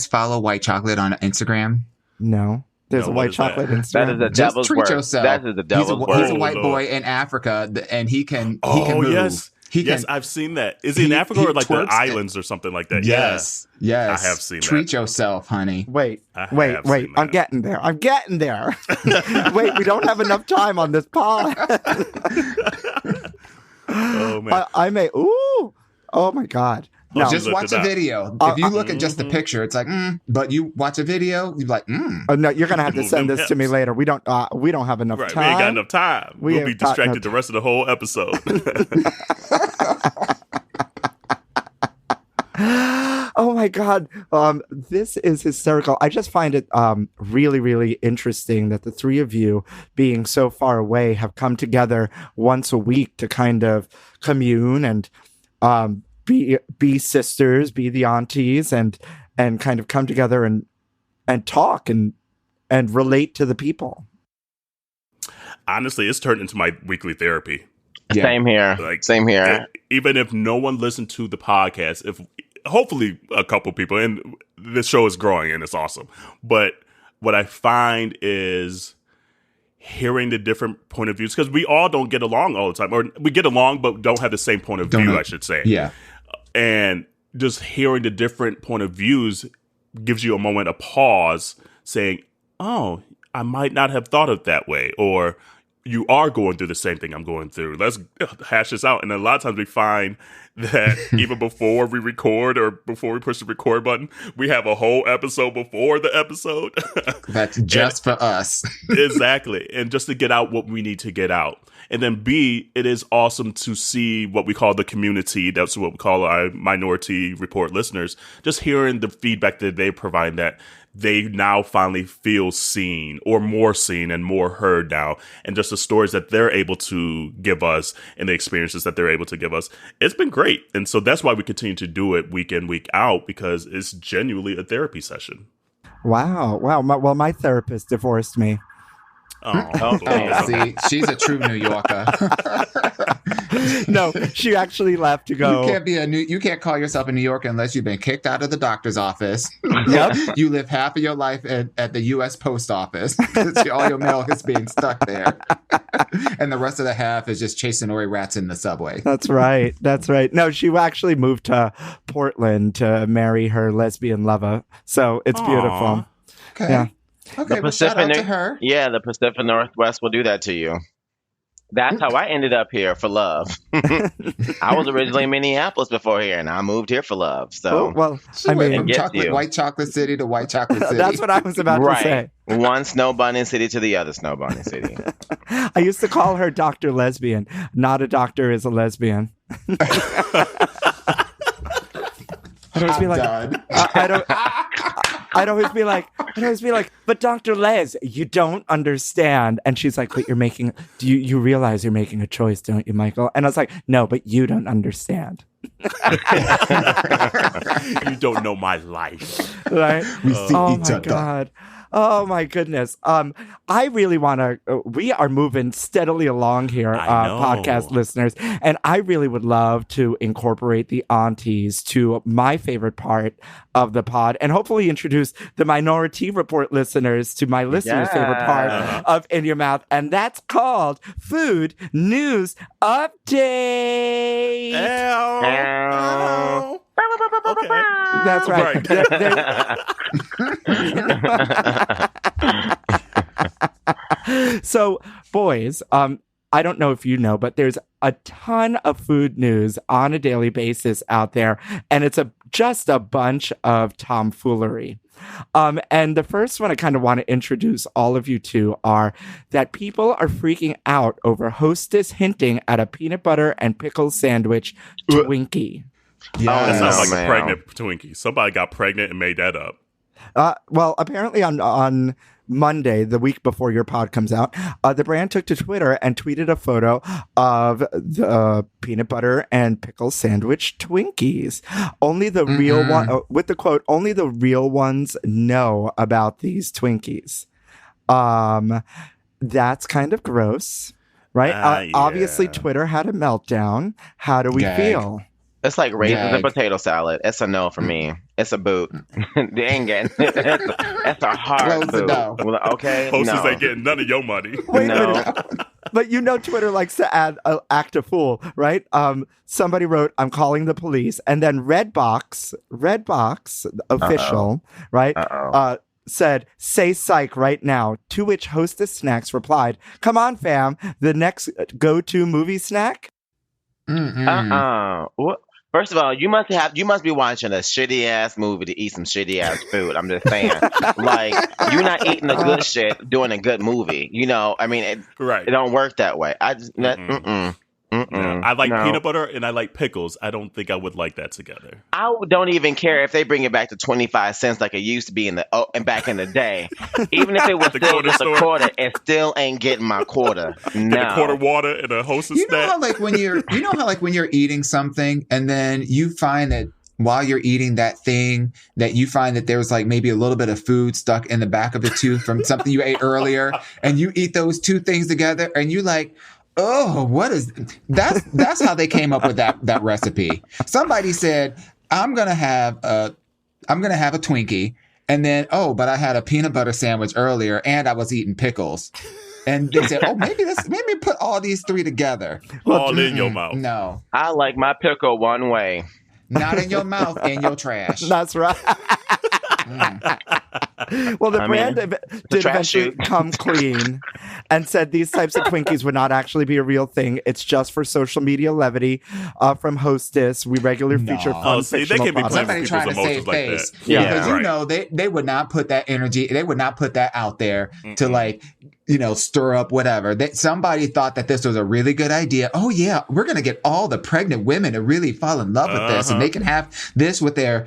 follow white chocolate on Instagram? No. There's No, a what white is that? chocolate That is Instagram. the Just devil's treat work. yourself. That is the devil's He's work. a white Oh, boy Lord. in Africa, and he can Oh, move. yes. He Yes, can. I've seen that. Is he in he- Africa he or like the twerks it. islands or something like that? Yes. Yes. I have seen Treat that. yourself, honey. Wait. I have I'm seen that. getting there. Wait, we don't have enough time on this pod. Oh, man. I may. Ooh. Oh my God. No. Just looked watch it a up. video. If you look at just the picture, it's like, but you watch a video, you're like, No, you're gonna have to Move send them this to me hips. later. We don't have enough Right, time. we ain't got enough time. We We'll be ain't got no distracted the rest of the whole episode. my God. This is hysterical. I just find it really, really interesting that the three of you, being so far away, have come together once a week to kind of commune and be sisters, be the aunties, and kind of come together and talk and relate to the people. Honestly, it's turned into my weekly therapy. Yeah. Same here. Same here. Even if no one listened to the podcast, if hopefully a couple people, and this show is growing and it's awesome. But what I find is hearing the different point of views, because we all don't get along all the time, or we get along but don't have the same point of view, I should say. Yeah. And just hearing the different point of views gives you a moment of pause, saying, oh, I might not have thought of it that way, or you are going through the same thing I'm going through. Let's hash this out. And a lot of times we find that even before we record or before we push the record button, we have a whole episode before the episode. That's just for us. Exactly. And just to get out what we need to get out. And then B, it is awesome to see what we call the community. That's what we call our MinoriTea Report listeners. Just hearing the feedback that they provide, that they now finally feel seen, or more seen and more heard now. And just the stories that they're able to give us and the experiences that they're able to give us. It's been great. And so that's why we continue to do it week in, week out, because it's genuinely a therapy session. Wow. My therapist divorced me. Oh, see, she's a true New Yorker. No, she actually left to go. You can't call yourself a New Yorker unless you've been kicked out of the doctor's office. Yep. You live half of your life at the U.S. Post Office. All your mail is being stuck there. And the rest of the half is just chasing away rats in the subway. That's right. No, she actually moved to Portland to marry her lesbian lover. So it's beautiful. Okay. Yeah. Okay, well, shout out to her. Yeah, the Pacific Northwest will do that to you. That's how I ended up here, for love. I was originally in Minneapolis before here, and I moved here for love. So, well, I mean, from White Chocolate City to White Chocolate City. That's what I was about to say. One snow bunny city to the other snow bunny city. I used to call her Dr. Lesbian. Not a doctor is a lesbian. I'd always be like, but Dr. Les, you don't understand. And she's like, but you realize you're making a choice, don't you, Michael? And I was like, no, but you don't understand. You don't know my life. Right? We see each other. God. Oh my goodness. I really want to, we are moving steadily along here, podcast listeners. And I really would love to incorporate the aunties to my favorite part of the pod, and hopefully introduce the MinoriTea Report listeners to my listeners' favorite part of In Your Mouth. And that's called Food News Update. Ow. Okay. That's right. So, boys, I don't know if you know, but there's a ton of food news on a daily basis out there, and it's just a bunch of tomfoolery. And the first one I kind of want to introduce all of you to are that people are freaking out over Hostess hinting at a peanut butter and pickle sandwich Twinkie. Yeah, that sounds like a pregnant Twinkie. Somebody got pregnant and made that up. Well, apparently on Monday, the week before your pod comes out, the brand took to Twitter and tweeted a photo of the peanut butter and pickle sandwich Twinkies. Only the real one, with the quote, only the real ones know about these Twinkies. That's kind of gross, right? Obviously, Twitter had a meltdown. How do we feel? It's like raisins and potato salad. It's a no for me. It's a boot. They ain't getting That's a hard boot. Okay? Hostess ain't getting none of your money. Wait a minute. But Twitter likes to act a fool, right? Somebody wrote, "I'm calling the police." And then Redbox official, right? Said, "Say psych right now." To which Hostess Snacks replied, "Come on, fam. The next go-to movie snack?" What? First of all, you must be watching a shitty ass movie to eat some shitty ass food. I'm just saying, like, you're not eating the good shit doing a good movie. I mean, it don't work that way. I just Yeah, I like no. peanut butter and I like pickles. I don't think I would like that together. I don't even care if they bring it back to 25 cents like it used to be and back in the day. Even if it was The still quarter just a store. quarter, it still ain't getting my quarter. No. And a quarter water and a Hostess You know snack. how like when you're eating something and then you find that while you're eating that thing that you find that there's like maybe a little bit of food stuck in the back of the tooth from something you ate earlier, and you eat those two things together and you like, oh, what is that's how they came up with that recipe. Somebody said, I'm gonna have a Twinkie, and then but I had a peanut butter sandwich earlier and I was eating pickles. And they said, oh, maybe put all these three together. All in your mouth. No. I like my pickle one way. Not in your mouth, in your trash. That's right. Well, the brand did trash eventually chute. come clean and said these types of Twinkies would not actually be a real thing. It's just for social media levity. From Hostess, we regularly feature fun Oh, see, they fictional can be products. playing Somebody with trying people's to save emotions like face. that. Yeah. Because right. you know, they would not put that energy, they would not put that out there to like, you know, stir up whatever. That somebody thought that this was a really good idea. Oh yeah, we're gonna get all the pregnant women to really fall in love with this, and they can have this with their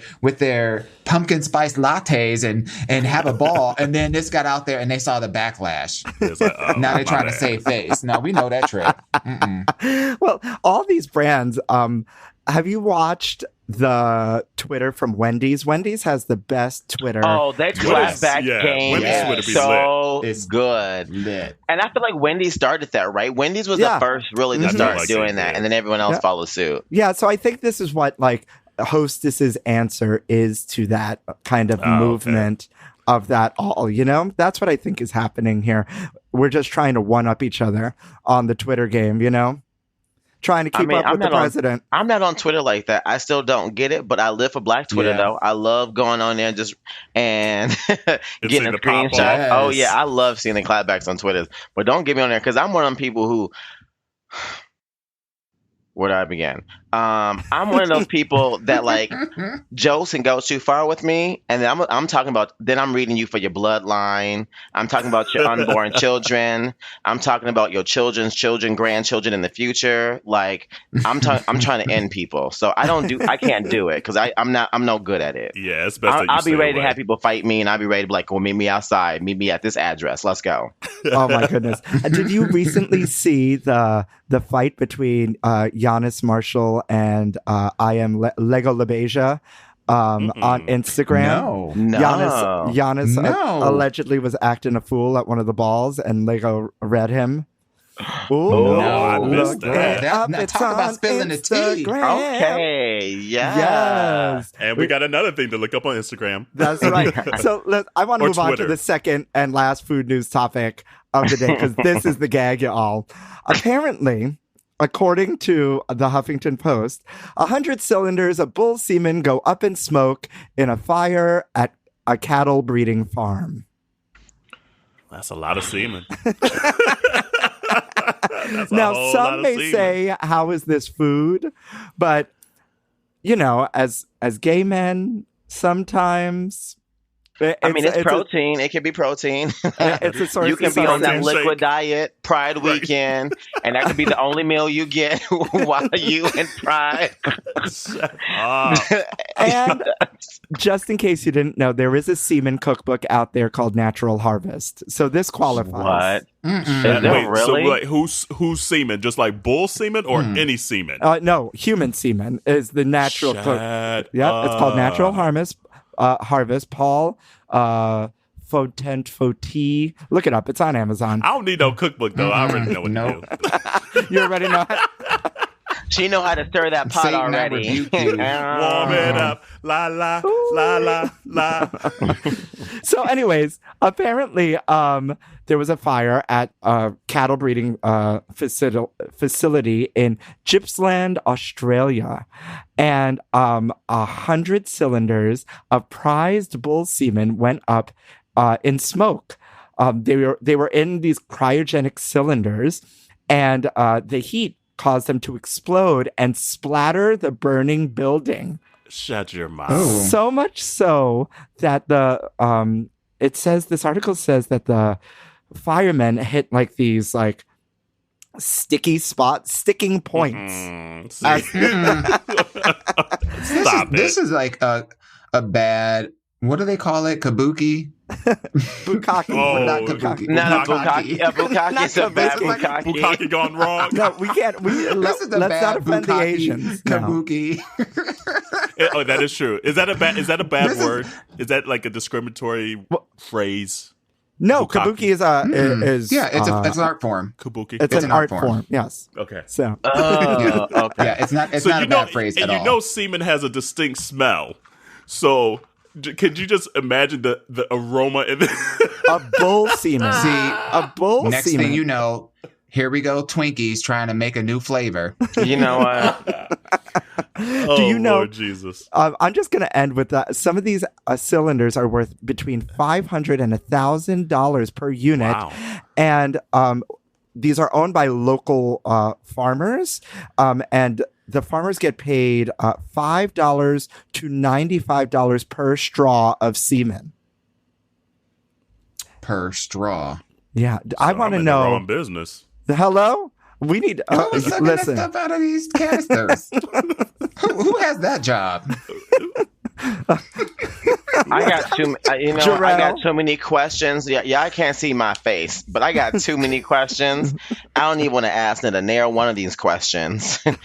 pumpkin spice lattes and have a ball. And then this got out there, and they saw the backlash. It's like, oh, Now they're my trying to bad. save face. No, we know that trick. Mm-mm. Well, all these brands. Have you watched the Twitter from Wendy's? Wendy's has the best Twitter. Oh, that clapback game Wendy's Yeah. Twitter is be so It's good. Lit. And I feel like Wendy's started that, right? Wendy's was Yeah. the first really to Mhm. start Like doing it, that, yeah. and then everyone else Yeah. followed suit. Yeah, so I think this is what like Hostess's answer is to that kind of movement of that all, you know? That's what I think is happening here. We're just trying to one up each other on the Twitter game, you know? Trying to keep up with the president. I'm not on Twitter like that. I still don't get it, but I live for Black Twitter Yeah. though. I love going on there and getting seeing a the pop-up. screenshot. Yes. Oh yeah, I love seeing the clapbacks on Twitter. But don't get me on there because I'm one of them people who. Where do I begin? I'm one of those people that like jokes and goes too far with me, and then I'm talking about. Then I'm reading you for your bloodline. I'm talking about your unborn children. I'm talking about your children's children, grandchildren in the future. Like I'm trying to end people, so I can't do it because I'm no good at it. Yeah, it's best that you I'll be stay ready to away. have people fight me, and I'll be ready to be like, well, meet me outside, meet me at this address, let's go. Oh my goodness. Did you recently see the fight between Giannis Marshall and I am Lego LaBeija on Instagram? No. Giannis No. allegedly was acting a fool at one of the balls and Lego read him. Ooh, No, I look missed that. it up, Now it's talk about on spilling the tea. Instagram. Okay, yeah. Yes. And we got another thing to look up on Instagram. That's right. So I want to Or move on to Twitter. the second and last food news topic of the day because this is the gag, y'all. Apparently, according to the Huffington Post, 100 cylinders of bull semen go up in smoke in a fire at a cattle breeding farm. That's a lot of semen. That's a Now, whole lot some of may semen. say, how is this food? But, you know, as gay men, sometimes... It's protein. It can be protein. It's a source You can of be on that protein liquid shake. diet, Pride weekend, and that could be the only meal you get while you in Pride. And just in case you didn't know, there is a semen cookbook out there called Natural Harvest. So this qualifies. What? Mm-mm. Is there Wait, really? so like, who's semen? Just like bull semen or any semen? No, human semen is the natural cook. Shut Yeah, it's called Natural up. Harvest. Paul Foti. Look it up. It's on Amazon. I don't need no cookbook though. I already know what Nope. to do. You already know it. She know how to stir that pot Satan, I already. rebuke you. Warm it up, la la la la la. So, anyways, apparently, there was a fire at a cattle breeding facility in Gippsland, Australia, and 100 cylinders of prized bull semen went up in smoke. They were in these cryogenic cylinders, and the heat caused them to explode and splatter the burning building. Shut your mouth. Oh. So much so that this article says that the firemen hit like these like sticky spots, sticking points. This is like a bad. What do they call it? Kabuki. Bukkake. Oh, Not kabuki. Not a Bukkake. bukkake. A bukkake is a bad This is like bukkake. Bukkake gone wrong. No, we can't. This is the Let's bad not offend the bukkake, Asians. No. Kabuki. Oh, that is true. Is that a bad This is- word? Is that like a discriminatory phrase? No, Bukkake. kabuki is Yeah, it's an art form. Kabuki. it's an art form. Yes. Okay. So Oh, okay. Yeah, it's not So a you bad know, phrase and at you all. know, semen has a distinct smell. So, could you just imagine the aroma in this? a bull semen. See, A bull next semen. thing you know, here we go, Twinkies trying to make a new flavor. You know what? Oh, Do you know? Lord Jesus. I'm just going to end with that. Some of these cylinders are worth between $500 and $1,000 per unit, Wow. and these are owned by local farmers, and the farmers get paid $5 to $95 per straw of semen. Per straw. Yeah, I So want to I'm in the know. wrong business. Hello, we need. Who's sucking that Listen, stuff out of these canisters? who has that job? I got too. I Jerrell. got too many questions. Yeah, I can't see my face, but I got too many questions. I don't even want to ask not a nail one of these questions. Too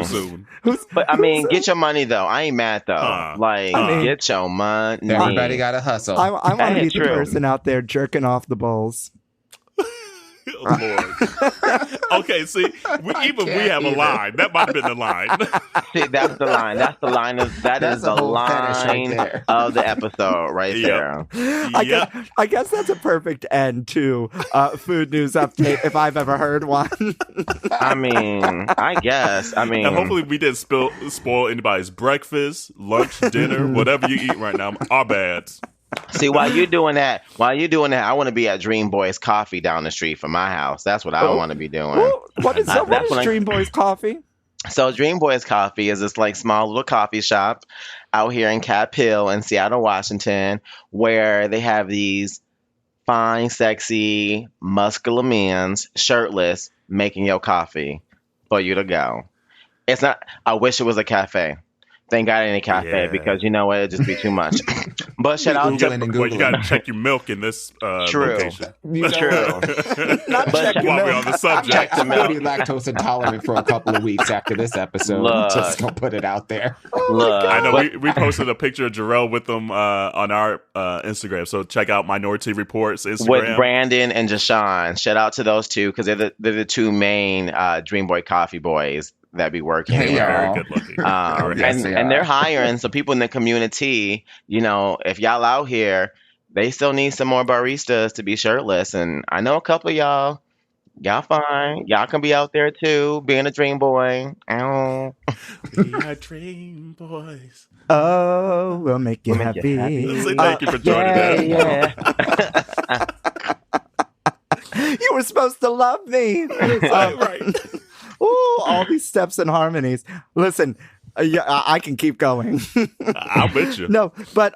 soon. But I mean, get your money though. I ain't mad though. mean, Get your money. Everybody got to hustle. I want to That be ain't the true. person out there jerking off the bulls. Oh, Lord. Okay, see, we can't have a either. line. That might have been the line. See, that's the line. That's the line of that That's is a the whole fetish right line there. of the episode right Yep. there. I guess that's a perfect end to Food News Update if I've ever heard one. I mean, I guess. I mean, And hopefully we didn't spoil anybody's breakfast, lunch, dinner, whatever you eat right now. Our bad. see, while you're doing that, I want to be at Dreamboyz Coffee down the street from my house. That's what I want to be doing. Ooh, what is That's what I- Dreamboyz Coffee? So Dreamboyz Coffee is this like small little coffee shop out here in Cap Hill in Seattle, Washington, where they have these fine, sexy, muscular men's shirtless making your coffee for you to go. It's not. I wish it was a cafe. Thank God it ain't a cafe Yeah. because you know what, it'd just be too much. But shout out Googling and Well, you got to Googling. check your milk in this True. location. True. Not But- checking While we're milk. on the subject. Check the I'm gonna be milk. lactose intolerant for a couple of weeks after this episode. Look. Just gonna put it out there. Look, I know but- we posted a picture of Jerrell with them on our Instagram. So check out MinoriTea Report's Instagram. with Brandon and Jashawn. Shout out to those two because they're the two main Dreamboy Coffee boys that be working Hey, here. y'all. Very good looking. Yes, And they and are. they're hiring some people in the community. You know, if y'all out here, they still need some more baristas to be shirtless. And I know a couple of y'all. Y'all fine. Y'all can be out there too, being a dream boy. Ow. We are Dreamboyz. Oh, we'll make you We'll make happy. you happy. So thank you for joining Yeah, us. yeah. You were supposed to love me. Right. Ooh, all these steps and harmonies. Listen, yeah, I can keep going. I'm with you. No, but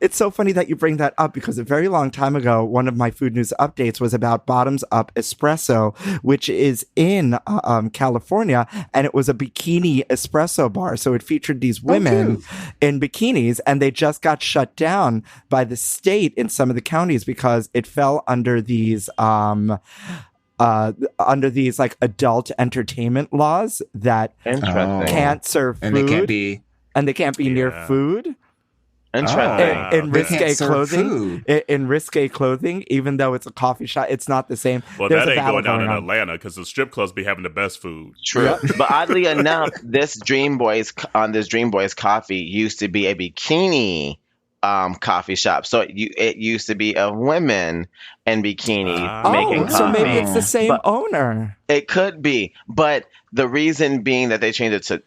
it's so funny that you bring that up because a very long time ago, one of my food news updates was about Bottoms Up Espresso, which is in California, and it was a bikini espresso bar. So it featured these women in bikinis, and they just got shut down by the state in some of the counties because it fell under these like adult entertainment laws that Interesting. can't serve food And they can't be. and they can't be near Yeah. food Interesting. in They risque can't serve clothing. food. In risque clothing, even though it's a coffee shop, it's not the same. Well, There's that a ain't battle going down in on. Atlanta because the strip clubs be having the best food. True. But oddly enough, this Dreamboyz Coffee used to be a bikini coffee shop. So it used to be of women in bikinis making Oh, coffee. so maybe it's the same But- owner. It could be, but the reason being that they changed it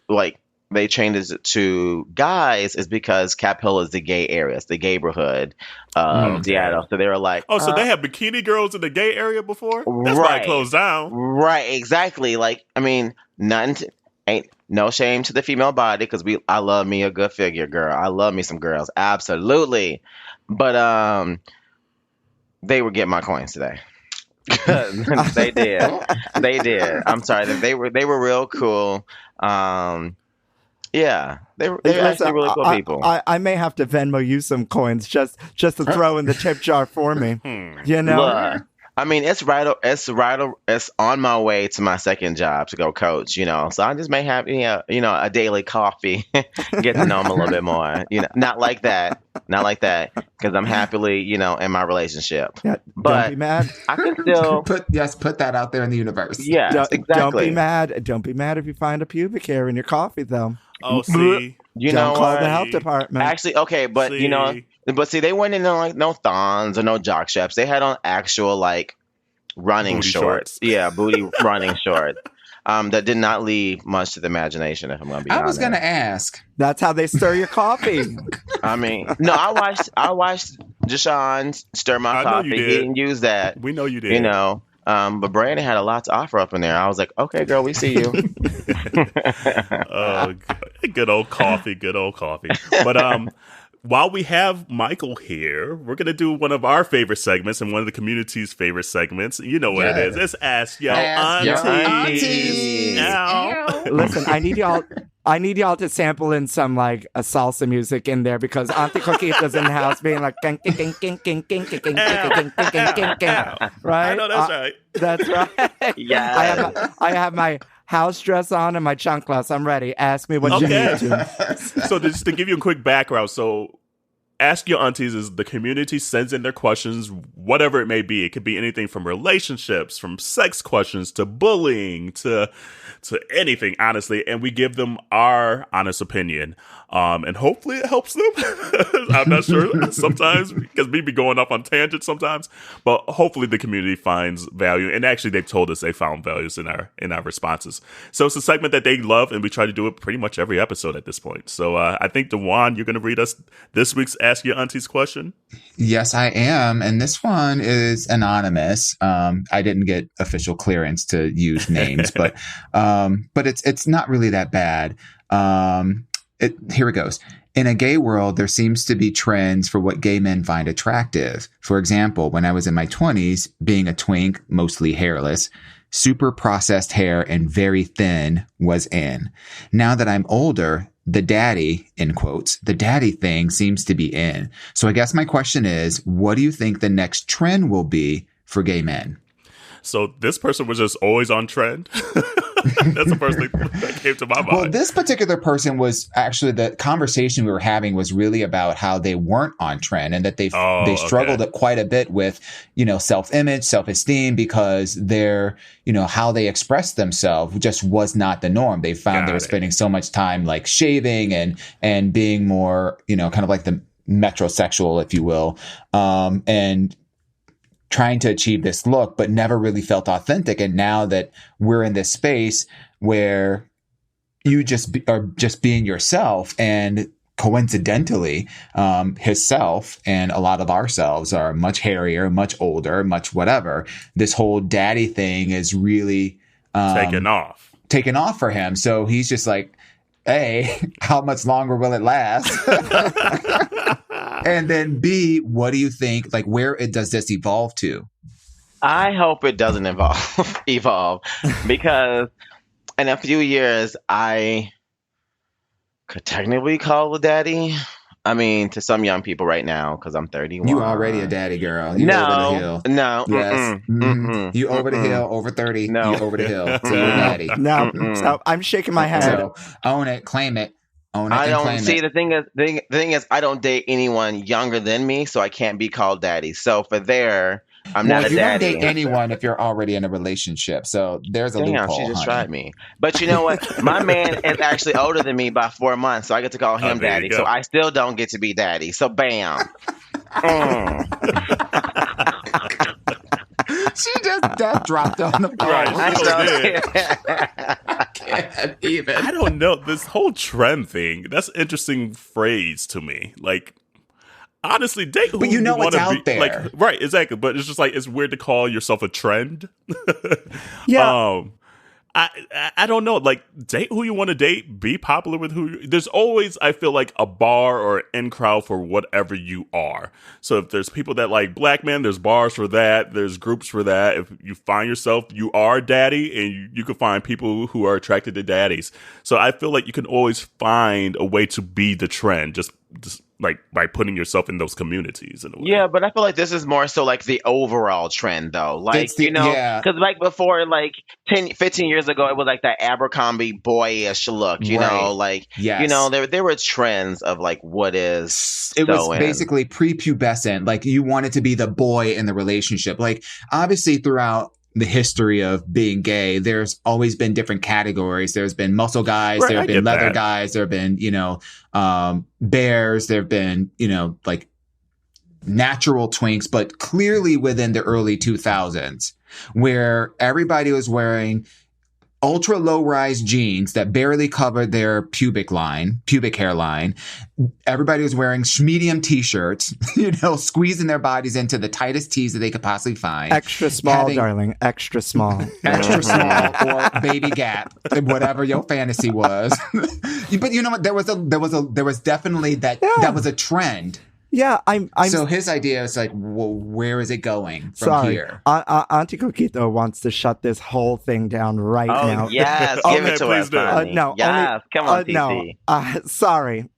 to guys is because Cap Hill is the gay area, it's the gay neighborhood of Okay. Seattle. So they were like, Oh, so they had bikini girls in the gay area before? That's why Right. it closed down. right, exactly. Like, I mean, ain't no shame to the female body because I love me a good figure girl. I love me some girls, absolutely. But they would get my coins today. They did. They did. I'm sorry. They were real cool. Yeah, they're actually really cool people. I may have to Venmo you some coins just to throw in the tip jar for me. You know, Look, I mean, it's on my way to my second job to go coach. You know, so I just may have a daily coffee, get to know them a little bit more. You know, not like that, because I'm happily in my relationship. Yeah, but don't be mad. I can still put that out there in the universe. Yeah, exactly. Don't be mad. Don't be mad if you find a pubic hair in your coffee, though. Oh, see, don't call the health department. Actually, okay, but see, they weren't in like no thongs or no jock straps. They had on actual like running booty shorts. Yeah, booty running shorts. That did not leave much to the imagination. If I'm going to be honest, I was going to ask. That's how they stir your coffee. I mean, no, I watched Deshaun stir my coffee. He didn't use that. We know you did. You know. But Brandon had a lot to offer up in there. I was like, okay, girl, we see you. Oh, good old coffee. But while we have Michael here, we're going to do one of our favorite segments and one of the community's favorite segments. You know what it is. It's Ask Your Aunties. Listen, I need y'all to sample in some like a salsa music in there because AunTea Coquito's in the house being like right? I know that's right. That's right. Yeah. I have my house dress on and my chanclas. I'm ready. Ask me what you need to. So just to give you a quick background, so Ask Your Aunties is the community sends in their questions, whatever it may be. It could be anything from relationships, from sex questions, to bullying, to anything, honestly. And we give them our honest opinion. And hopefully it helps them. I'm not sure sometimes because we be going off on tangents sometimes, but hopefully the community finds value. And actually they've told us they found values in our responses. So it's a segment that they love and we try to do it pretty much every episode at this point. So I think DeJuan, you're going to read us this week's Ask Your Aunties question. Yes, I am. And this one is anonymous. I didn't get official clearance to use names, but it's not really that bad. Here it goes. In a gay world, there seems to be trends for what gay men find attractive. For example, when I was in my 20s, being a twink, mostly hairless, super processed hair and very thin was in. Now that I'm older, the daddy, in quotes, the daddy thing seems to be in. So I guess my question is, what do you think the next trend will be for gay men? So this person was just always on trend. That's the first thing that came to my mind. Well, this particular person was actually, the conversation we were having was really about how they weren't on trend and that they struggled quite a bit with, self-image, self-esteem, because their, how they expressed themselves just was not the norm. They found they were spending so much time like shaving and being more, kind of like the metrosexual, if you will, and trying to achieve this look, but never really felt authentic. And now that we're in this space where you are just being yourself, and coincidentally, himself and a lot of ourselves are much hairier, much older, much whatever. This whole daddy thing is really taken off for him. So he's just like, A, how much longer will it last? And then B, what do you think? Like, where does this evolve to? I hope it doesn't evolve because in a few years, I could technically call a daddy. I mean, to some young people right now, because I'm 31. You already a daddy, girl. You over the hill. No. Yes. You over the hill, over 30. No. You over the hill. So you're daddy. No. So I'm shaking my head. So own it, claim it. The thing is, I don't date anyone younger than me, so I can't be called daddy. So for there, I'm not a daddy. You don't date anyone if you're already in a relationship. So there's a loophole. She just tried me. But you know what? My man is actually older than me by 4 months, so I get to call him daddy. So I still don't get to be daddy. So bam. She just dropped on the phone. I can't even. I don't know. This whole trend thing, that's an interesting phrase to me. Like, honestly, date who but you know what's out there. Like, right, exactly. But it's just like, it's weird to call yourself a trend. Yeah. I don't know. Like, date who you want to date. Be popular with there's always, I feel like, a bar or an in crowd for whatever you are. So if there's people that like black men, there's bars for that. There's groups for that. If you find yourself, you are a daddy, and you can find people who are attracted to daddies. So I feel like you can always find a way to be the trend. Just like by putting yourself in those communities in a way. Yeah, but I feel like this is more so like the overall trend though. Like, because like before, like 10, 15 years ago, it was like that Abercrombie boyish look, you know, like, you know, there were trends of like what is it was basically prepubescent. Like you wanted to be the boy in the relationship. Like obviously throughout the history of being gay, there's always been different categories. There's been muscle guys, there have been leather guys, there have been, you know, bears, there have been, you know, like natural twinks, but clearly within the early 2000s where everybody was wearing ultra low rise jeans that barely covered their pubic hairline. Everybody was wearing medium t-shirts, you know, squeezing their bodies into the tightest tees that they could possibly find. Extra small, darling. Extra small. Extra small or baby gap, whatever your fantasy was. But you know what? There was definitely that was a trend. Yeah, I'm. So his idea is like, well, where is it going from here? AunTea Coquito wants to shut this whole thing down now. Yes, give it to us. No, yes, come on, TC. No, sorry.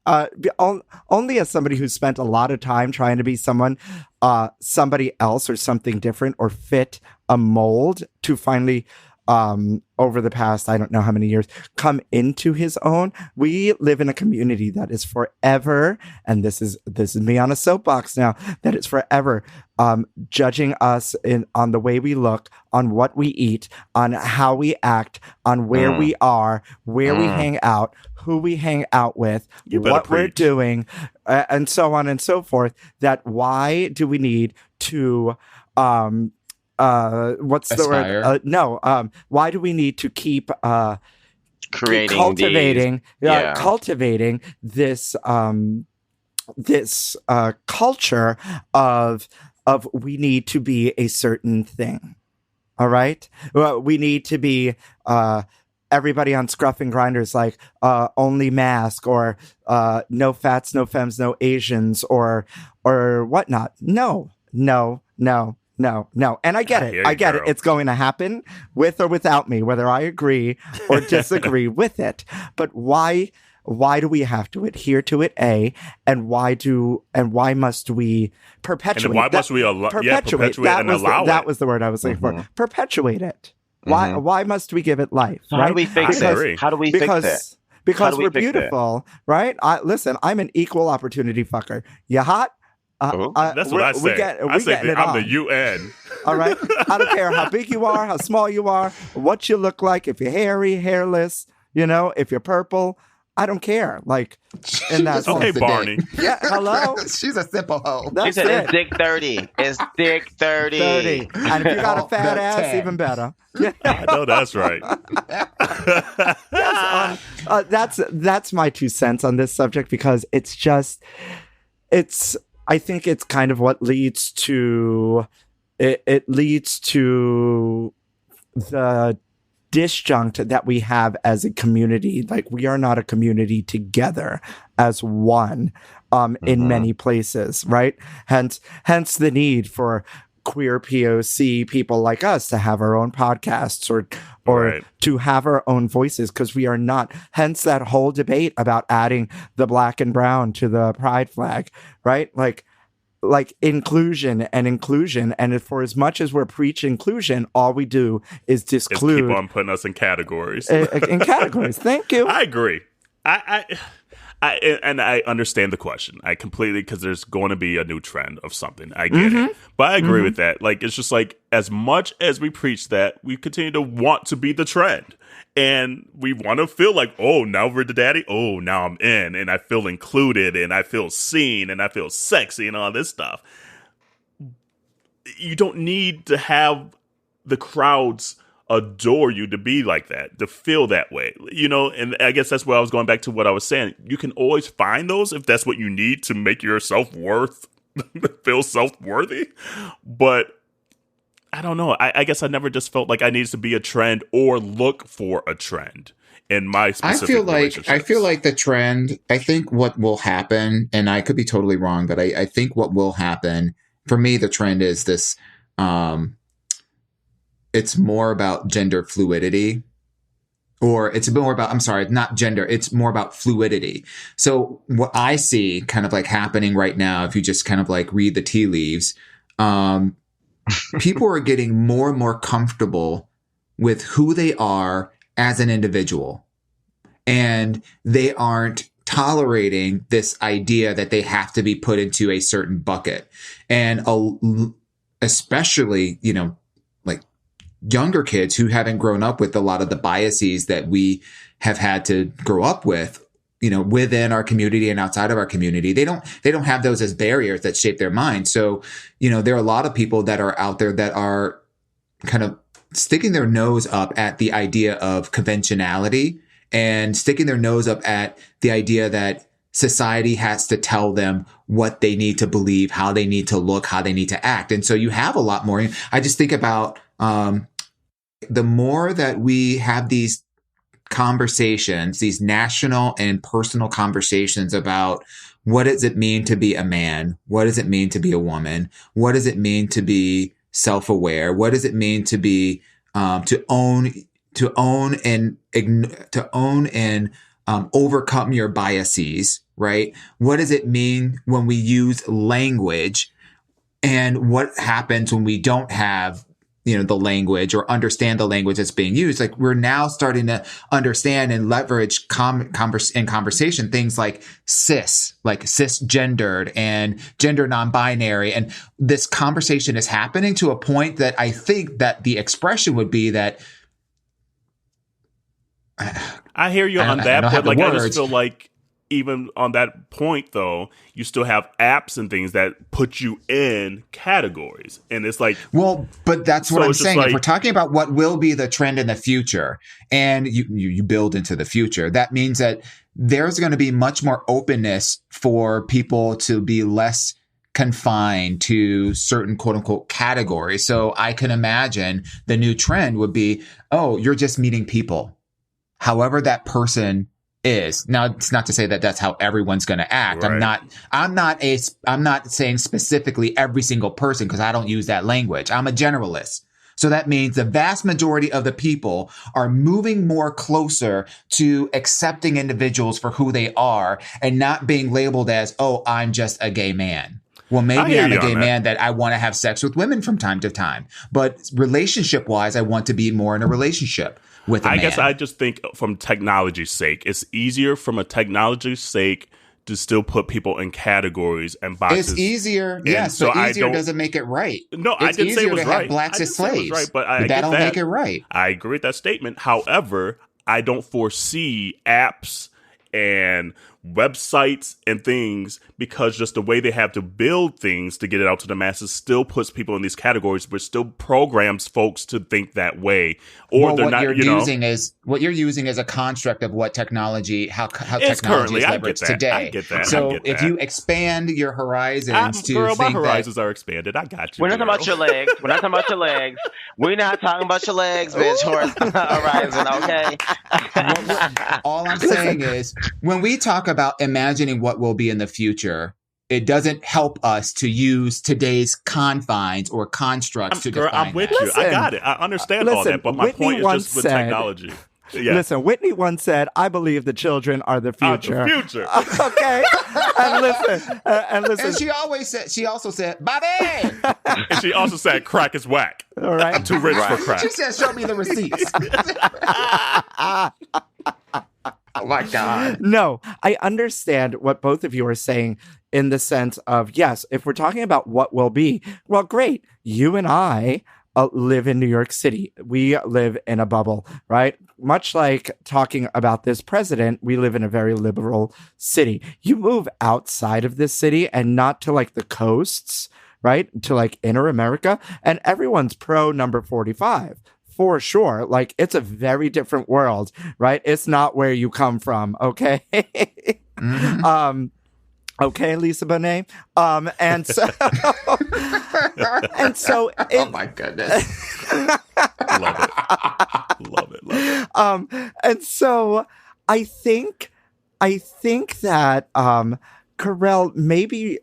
Only as somebody who's spent a lot of time trying to be somebody else or something different or fit a mold to finally, over the past, I don't know how many years, come into his own. We live in a community that is forever, and this is me on a soapbox now, that is forever judging us on the way we look, on what we eat, on how we act, on where we are, where we hang out, who we hang out with, what we're doing, and so on and so forth. That why do we need to what's Aspire. the word? Why do we need to keep cultivating this culture of we need to be a certain thing? All right, well, we need to be everybody on Scruff and Grinders like only mask or no fats, no femmes, no Asians or whatnot. No. And I get it. I get it. It's going to happen with or without me, whether I agree or disagree with it. But why do we have to adhere to it? And why must we perpetuate? And why must we perpetuate and allow it? That was the word I was looking for. Perpetuate it. Why must we give it life? So how do we fix it? How do we fix it? Because we're beautiful, right? Listen, I'm an equal opportunity fucker. You hot? That's what I say. I say I'm the UN. All right. I don't care how big you are, how small you are, what you look like, if you're hairy, hairless, you know, if you're purple. I don't care. Like, and that's okay, Barney. Yeah, hello. She's a simple hoe. She said it's dick 30. It's dick 30. And if you got a fat ass, 10. Even better. I know that's right. Yes, that's my 2 cents on this subject because I think it's kind of what leads to it leads to the disjunct that we have as a community. Like we are not a community together as one in many places, right? Hence the need for queer POC people like us to have our own podcasts or to have our own voices, because we are not. Hence that whole debate about adding the black and brown to the pride flag, right? Like inclusion. And for as much as we're preaching inclusion, all we do is disclude. Just keep on putting us in categories. In categories. Thank you. I agree. And I understand the question. I completely, because there's going to be a new trend of something. I get it. But I agree with that. Like, it's just like, as much as we preach that, we continue to want to be the trend. And we want to feel like, oh, now we're the daddy. Oh, now I'm in. And I feel included. And I feel seen. And I feel sexy and all this stuff. You don't need to have the crowds adore you to be like that, to feel that way, you know. And I guess that's where I was going back to what I was saying. You can always find those if that's what you need to make your self-worth feel self-worthy. But I don't know. I guess I never just felt like I needed to be a trend or look for a trend in my specific relationships. I feel like the trend, I think what will happen, and I could be totally wrong, but I think what will happen, for me, the trend is this, it's more about gender fluidity. Or it's more about, I'm sorry, not gender. It's more about fluidity. So what I see kind of like happening right now, if you just kind of like read the tea leaves, people are getting more and more comfortable with who they are as an individual. And they aren't tolerating this idea that they have to be put into a certain bucket. And especially, you know, like younger kids who haven't grown up with a lot of the biases that we have had to grow up with, you know, within our community and outside of our community. They don't have those as barriers that shape their mind. So, you know, there are a lot of people that are out there that are kind of sticking their nose up at the idea of conventionality and sticking their nose up at the idea that society has to tell them what they need to believe, how they need to look, how they need to act. And so you have a lot more. I just think about, the more that we have these conversations, these national and personal conversations about what does it mean to be a man? What does it mean to be a woman? What does it mean to be self-aware? What does it mean to be, to own and overcome your biases, right? What does it mean when we use language, and what happens when we don't have, you know, the language or understand the language that's being used? Like, we're now starting to understand and leverage in conversation things like cisgendered and gender non-binary. And this conversation is happening to a point that I think that the expression would be that, I hear you on that, but like, I just feel like even on that point, though, you still have apps and things that put you in categories. And it's like, well, but that's what I'm saying. Like, if we're talking about what will be the trend in the future, and you build into the future, that means that there's going to be much more openness for people to be less confined to certain quote unquote categories. So I can imagine the new trend would be, oh, you're just meeting people, however that person is. Now, it's not to say that that's how everyone's going to act. Right. I'm not saying specifically every single person, because I don't use that language. I'm a generalist. So that means the vast majority of the people are moving more closer to accepting individuals for who they are and not being labeled as, oh, I'm just a gay man. Well, maybe I'm a gay man that I want to have sex with women from time to time. But relationship wise, I want to be more in a relationship with a man. I guess I just think from technology's sake, it's easier from a technology's sake to still put people in categories and boxes. It's easier, yes, but easier doesn't make it right. No, I didn't say it was right. It's easier to have blacks as slaves, right, but I that don't get that. make it right. I agree with that statement. However, I don't foresee apps and websites and things, because just the way they have to build things to get it out to the masses still puts people in these categories, but still programs folks to think that way. Or they're not, what you're using is a construct of what technology, how technology is leveraged today. I get that. So if you expand your horizons my horizons are expanded. I got you. We're not talking about your legs. We're not talking about your legs. We're not talking about your legs, bitch. Horizon, okay? All I'm saying is, when we talk about imagining what will be in the future, it doesn't help us to use today's confines or constructs to define I'm with that. you. I got it. I understand all that, but my point is just with technology. Yeah. Listen, Whitney once said, "I believe the children are the future." The future. Okay. And listen. And she also said, Bobby! And she also said, crack is whack. All right. I'm too rich for crack. She said, show me the receipts. Oh my God. No, I understand what both of you are saying in the sense of, yes, if we're talking about what will be, well, great. You and I live in New York City. We live in a bubble, right? Much like talking about this president, we live in a very liberal city. You move outside of this city and not to like the coasts, right? To like inner America, and everyone's pro number 45. For sure. Like, it's a very different world, right? It's not where you come from, okay? Okay, Lisa Bonet. And so, Oh my goodness. Love it. Love it. Love it. And so I think that, Carell maybe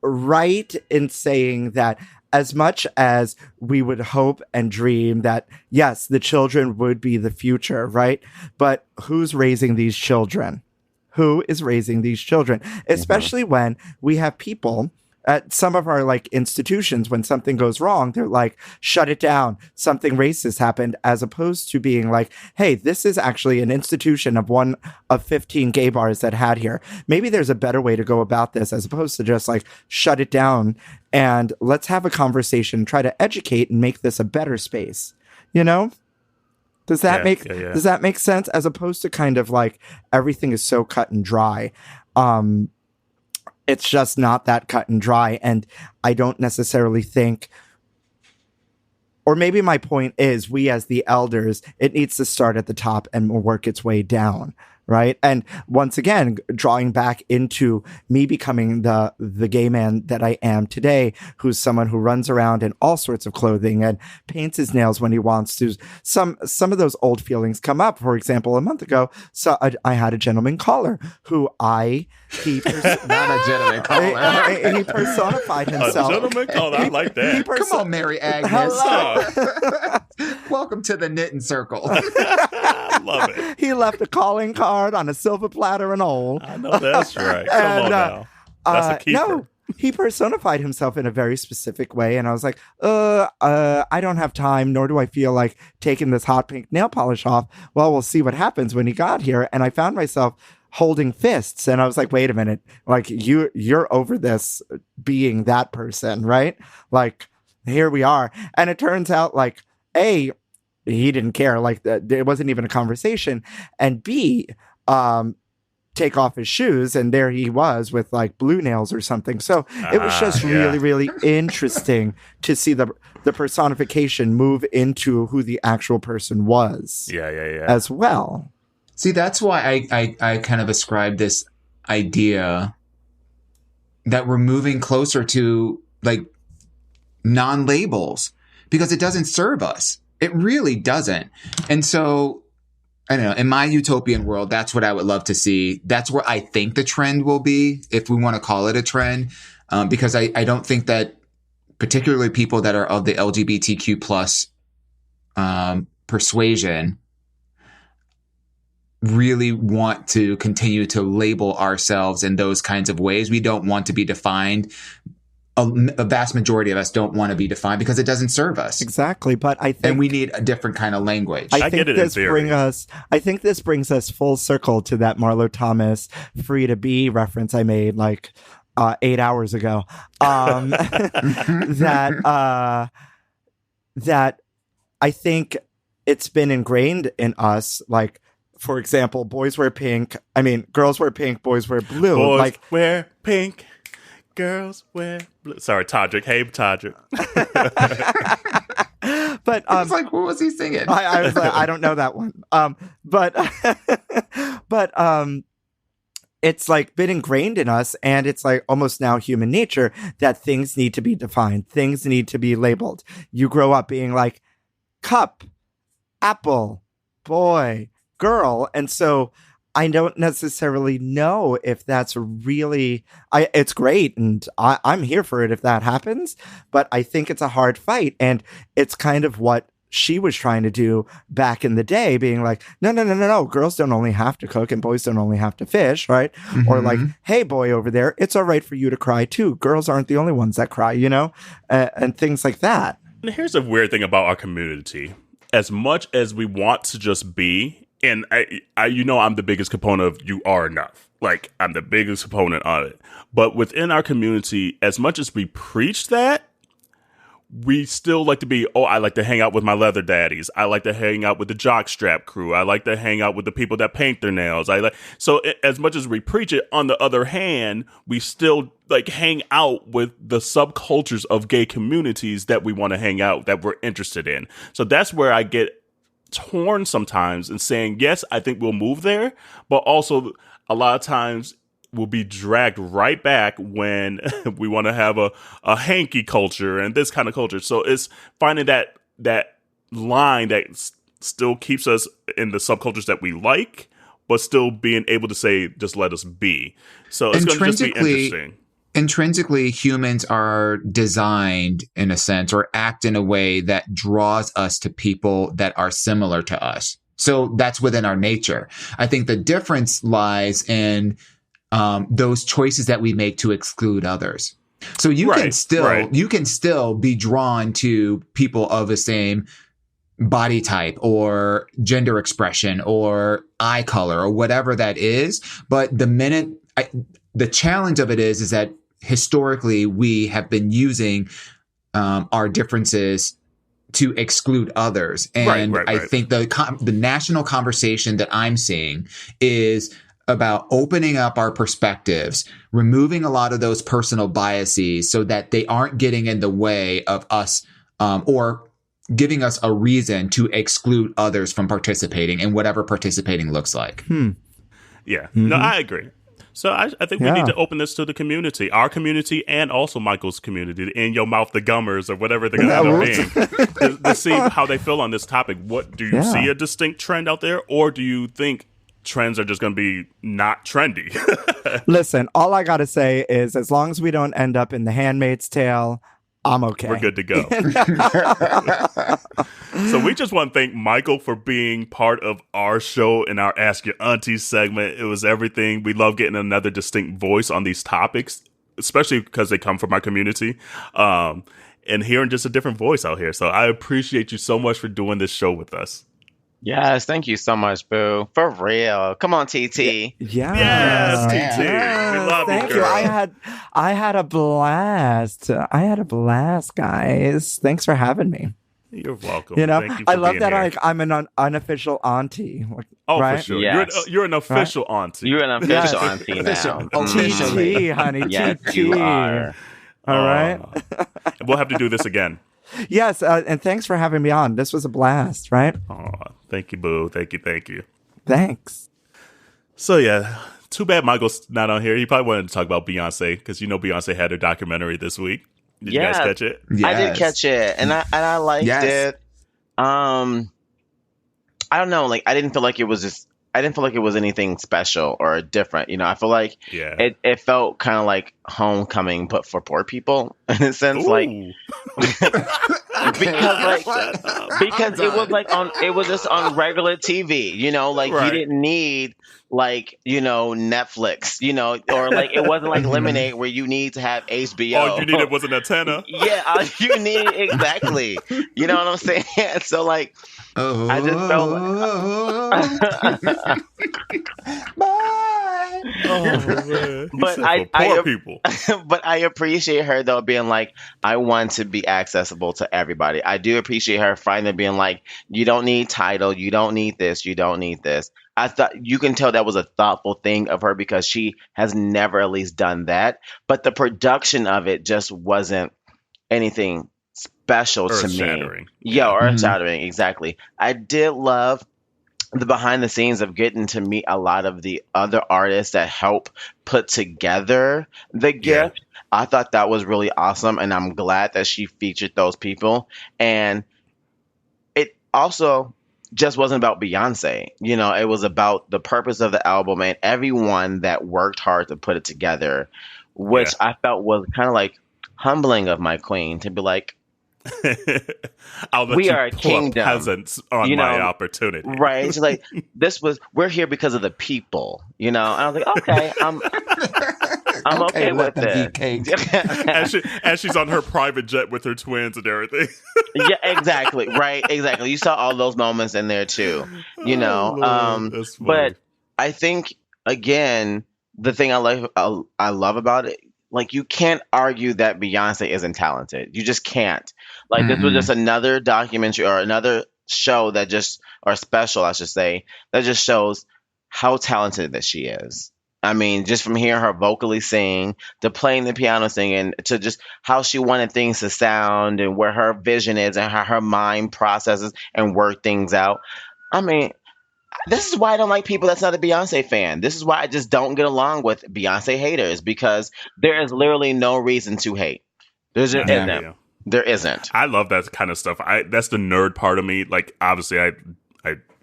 right in saying that as much as we would hope and dream that, yes, the children would be the future, right? But who's raising these children? Who is raising these children? Especially when we have people at some of our like institutions, when something goes wrong, they're like, shut it down. Something racist happened, as opposed to being like, hey, this is actually an institution of one of 15 gay bars that had here. Maybe there's a better way to go about this, as opposed to just like shut it down and let's have a conversation, try to educate and make this a better space. You know? Does that does that make sense? As opposed to kind of like everything is so cut and dry. It's just not that cut and dry. And I don't necessarily think, or maybe my point is, we as the elders, it needs to start at the top and work its way down. Right. And once again, drawing back into me becoming the gay man that I am today, who's someone who runs around in all sorts of clothing and paints his nails when he wants to. Some of those old feelings come up. For example, a month ago, I had a gentleman caller who not a gentleman caller. He personified himself. A gentleman caller. I like that. Come on, Mary Agnes. Hello. Welcome to the knitting circle. I love it. He left a calling card on a silver platter and all. I know that's right. Come on now. That's a keeper. No, he personified himself in a very specific way. And I was like, I don't have time, nor do I feel like taking this hot pink nail polish off. Well, we'll see what happens when he got here. And I found myself holding fists. And I was like, wait a minute. Like, you're over this being that person, right? Like, here we are. And it turns out, like, A, he didn't care. Like, it wasn't even a conversation. And B, take off his shoes, and there he was with like blue nails or something. So it was just really, really interesting to see the personification move into who the actual person was. Yeah. As well. See, that's why I kind of ascribe this idea that we're moving closer to like non-labels, because it doesn't serve us. It really doesn't. And so, I don't know, in my utopian world, that's what I would love to see. That's where I think the trend will be, if we want to call it a trend, because I don't think that particularly people that are of the LGBTQ plus persuasion really want to continue to label ourselves in those kinds of ways. We don't want to be defined. A vast majority of us don't want to be defined because it doesn't serve us. Exactly. But I think, and we need a different kind of language. I think this brings us full circle to that Marlo Thomas Free to Be reference I made like 8 hours ago. That I think it's been ingrained in us. Like, for example, girls wear pink, boys wear blue. Boys wear pink. Girls wear blue. Sorry, Todrick. Hey, Todrick. But it's like, what was he singing? I was like, I don't know that one. But it's like been ingrained in us, and it's like almost now human nature that things need to be defined, things need to be labeled. You grow up being like cup, apple, boy, girl, and so I don't necessarily know if that's really, it's great. And I'm here for it if that happens, but I think it's a hard fight. And it's kind of what she was trying to do back in the day, being like, no. Girls don't only have to cook and boys don't only have to fish. Right. Mm-hmm. Or like, hey, boy over there, it's all right for you to cry too. Girls aren't the only ones that cry, you know, and things like that. And here's a weird thing about our community. As much as we want to just be, and I, you know, I'm the biggest component of you are enough. Like, I'm the biggest component on it. But within our community, as much as we preach that, we still like to be, I like to hang out with my leather daddies. I like to hang out with the jockstrap crew. I like to hang out with the people that paint their nails. So as much as we preach it, on the other hand, we still like hang out with the subcultures of gay communities that we want to hang out, that we're interested in. So that's where I get torn sometimes and saying, yes, I think we'll move there, but also a lot of times will be dragged right back when we want to have a hanky culture and this kind of culture. So it's finding that line that still keeps us in the subcultures that we like, but still being able to say, just let us be. So it's going to just be interesting. Intrinsically, humans are designed in a sense or act in a way that draws us to people that are similar to us. So that's within our nature. I think the difference lies in those choices that we make to exclude others. So you can still be drawn to people of the same body type or gender expression or eye color or whatever that is. But the challenge of it is that historically we have been using our differences to exclude others. And I think the national conversation that I'm seeing is about opening up our perspectives, removing a lot of those personal biases so that they aren't getting in the way of us or giving us a reason to exclude others from participating in whatever participating looks like. Yeah. No, I agree. So I think we need to open this to the community, our community, and also Michael's community, in your mouth, the gummers, or whatever they're going to end up being, to see how they feel on this topic. What do you see a distinct trend out there, or do you think trends are just going to be not trendy? Listen, all I got to say is, as long as we don't end up in The Handmaid's Tale, I'm okay. We're good to go. So we just want to thank Michael for being part of our show and our Ask Your Auntie segment. It was everything. We love getting another distinct voice on these topics, especially because they come from our community, and hearing just a different voice out here. So I appreciate you so much for doing this show with us. Yes, thank you so much, Boo. For real. Come on, TT. Yes, TT. We love Thank you, girl. I had a blast. Guys. Thanks for having me. You're welcome. You know, Thank you for I love being that here. I'm an unofficial auntie. For sure. Yes. You're an official auntie. You're an official auntie now. TT, honey. Yes, TT. you are. All right. We'll have to do this again. Yes, and thanks for having me on. This was a blast, right? Oh, thank you, Boo. Thank you. Thanks. So, yeah, too bad Michael's not on here. He probably wanted to talk about Beyonce, because Beyonce had her documentary this week. Did you guys catch it? Yes. I did catch it, and I liked it. I don't know, like I didn't feel like it was anything special or different. I feel like it felt kind of like Homecoming, but for poor people in a sense. Ooh. Like because it was just on regular TV. You didn't need Netflix, or like it wasn't like Lemonade where you need to have HBO. All you needed was an antenna. Yeah, all you needed, exactly. You know what I'm saying? So like, I just felt like... Bye. But but I appreciate her though being like, I want to be accessible to everybody. I do appreciate her finally being like, you don't need title, you don't need this, you don't need this. I thought you can tell that was a thoughtful thing of her, because she has never at least done that. But the production of it just wasn't anything special to me. Yeah, earth-shattering, exactly. I did love the behind the scenes of getting to meet a lot of the other artists that help put together the gift. I thought that was really awesome, and I'm glad that she featured those people. And it also just wasn't about Beyonce. It was about the purpose of the album and everyone that worked hard to put it together, which I felt was kind of like humbling of my queen to be like, we are a kingdom, peasants on my opportunity. Right. She's like, we're here because of the people, And I was like, okay, I'm okay with it. and she's on her private jet with her twins and everything. Yeah, exactly. Right. Exactly. You saw all those moments in there too, but I think, again, the thing I love about it, like, you can't argue that Beyonce isn't talented. You just can't. Like, this was just another documentary or another show or special, I should say, that just shows how talented that she is. I mean, just from hearing her vocally sing, to playing the piano singing, to just how she wanted things to sound and where her vision is and how her mind processes and work things out. I mean, This is why I don't like people that's not a Beyonce fan. This is why I just don't get along with Beyonce haters, because there is literally no reason to hate. There just isn't. Yeah. There isn't. I love that kind of stuff. That's the nerd part of me. Like, obviously, I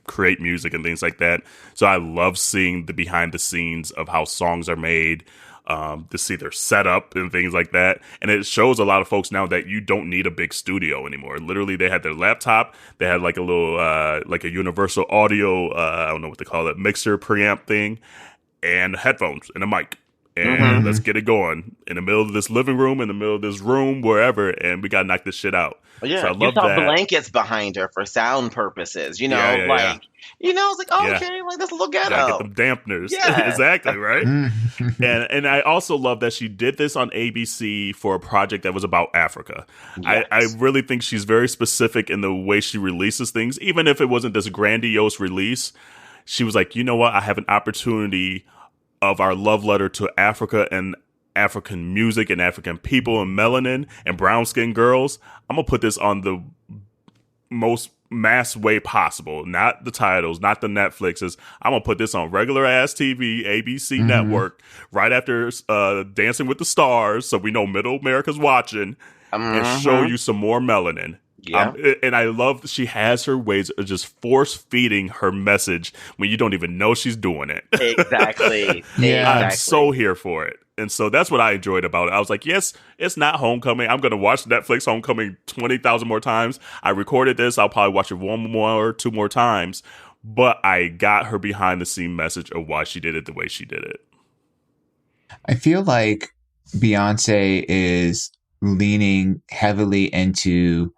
create music and things like that, so I love seeing the behind the scenes of how songs are made, to see their setup and things like that. And it shows a lot of folks now that you don't need a big studio anymore. Literally, they had their laptop, they had like a little like a universal audio, I don't know what they call it, mixer preamp thing, and headphones and a mic. And let's get it going in the middle of this living room, in the middle of this room, wherever, and we gotta knock this shit out. Yeah, so I you love saw that. blankets behind her for sound purposes. You know, it's like, oh, okay, like this little ghetto. Gotta get them dampeners. Yeah. Exactly, right? and I also love that she did this on ABC for a project that was about Africa. Yes. I really think she's very specific in the way she releases things. Even if it wasn't this grandiose release, she was like, you know what? I have an opportunity of our love letter to Africa and African music and African people and melanin and brown skinned girls. I'm going to put this on the most mass way possible. Not the titles, not the Netflixes. I'm going to put this on regular ass TV, ABC network, right after Dancing with the Stars. So we know middle America's watching, and show you some more melanin. Yeah. And I love she has her ways of just force feeding her message when you don't even know she's doing it. Exactly. I'm so here for it. And so that's what I enjoyed about it. I was like, yes, it's not Homecoming. I'm going to watch Netflix Homecoming 20,000 more times. I recorded this. I'll probably watch it one more or two more times. But I got her behind the scene message of why she did it the way she did it. I feel like Beyonce is leaning heavily into,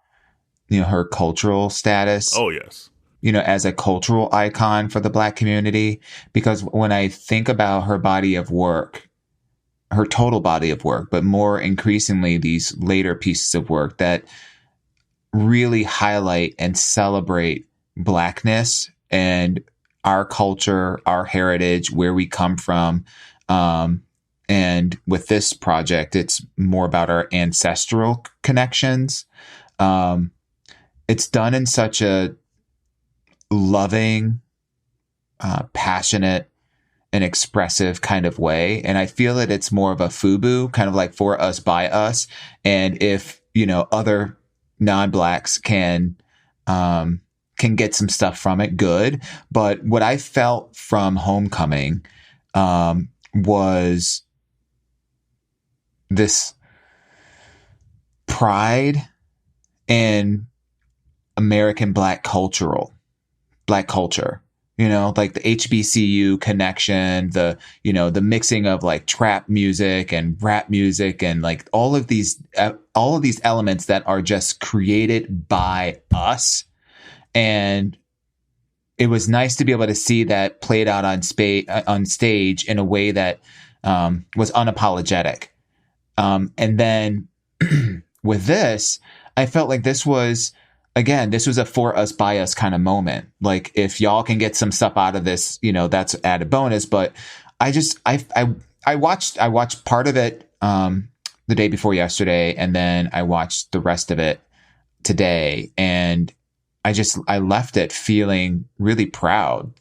her cultural status. Oh, yes. As a cultural icon for the Black community. Because when I think about her body of work, her total body of work, but more increasingly these later pieces of work that really highlight and celebrate Blackness and our culture, our heritage, where we come from. And with this project, it's more about our ancestral connections. It's done in such a loving, passionate, and expressive kind of way. And I feel that it's more of a FUBU, kind of like for us, by us. And if, other non-Blacks can get some stuff from it, good. But what I felt from Homecoming was this pride in American Black culture, like the HBCU connection, the mixing of like trap music and rap music and like all of these elements that are just created by us. And it was nice to be able to see that played out on stage in a way that was unapologetic. And then with this, I felt like this was a for us, by us kind of moment. Like, if y'all can get some stuff out of this, that's added bonus. But I watched part of it the day before yesterday, and then I watched the rest of it today, and I left it feeling really proud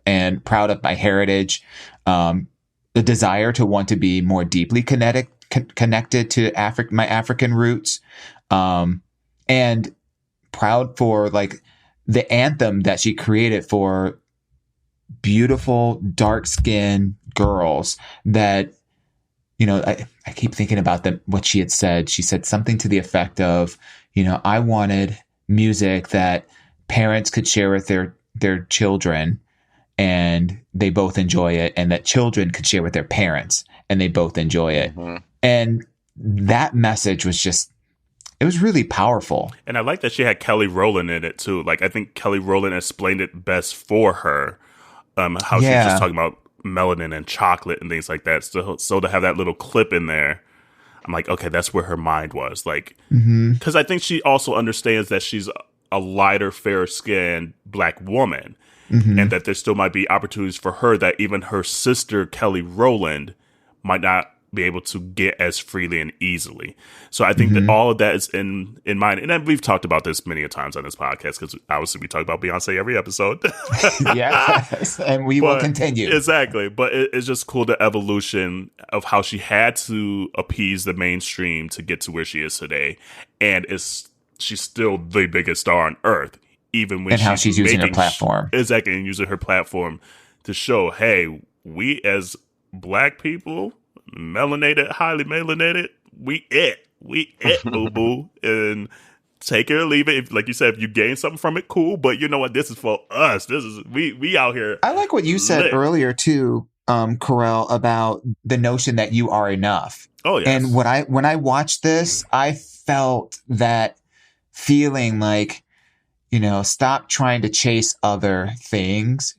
of my heritage, the desire to want to be more deeply connected to my African roots, and proud for like the anthem that she created for beautiful dark-skinned girls that, I keep thinking about what she had said. She said something to the effect of, I wanted music that parents could share with their children and they both enjoy it, and that children could share with their parents and they both enjoy it. And that message was it was really powerful. And I like that she had Kelly Rowland in it too. Like, I think Kelly Rowland explained it best for her. How she's just talking about melanin and chocolate and things like that. So to have that little clip in there, I'm like, okay, that's where her mind was. Like, because I think she also understands that she's a lighter, fair skinned Black woman, and that there still might be opportunities for her that even her sister Kelly Rowland might not be able to get as freely and easily. So I think that all of that is in mind. And then we've talked about this many a times on this podcast, because obviously we talk about Beyonce every episode. Yes, and we will continue. Exactly. But it's just cool, the evolution of how she had to appease the mainstream to get to where she is today. And she's still the biggest star on earth, even when how she's using her platform. Exactly, and using her platform to show, hey, we as Black people, melanated, highly melanated, we boo boo, and take it or leave it. If, like you said, if you gain something from it, cool. But you know what? This is for us. This is we out here. I like what you said earlier too, Carell, about the notion that you are enough. Oh yes. And when I watched this, I felt that feeling like, stop trying to chase other things.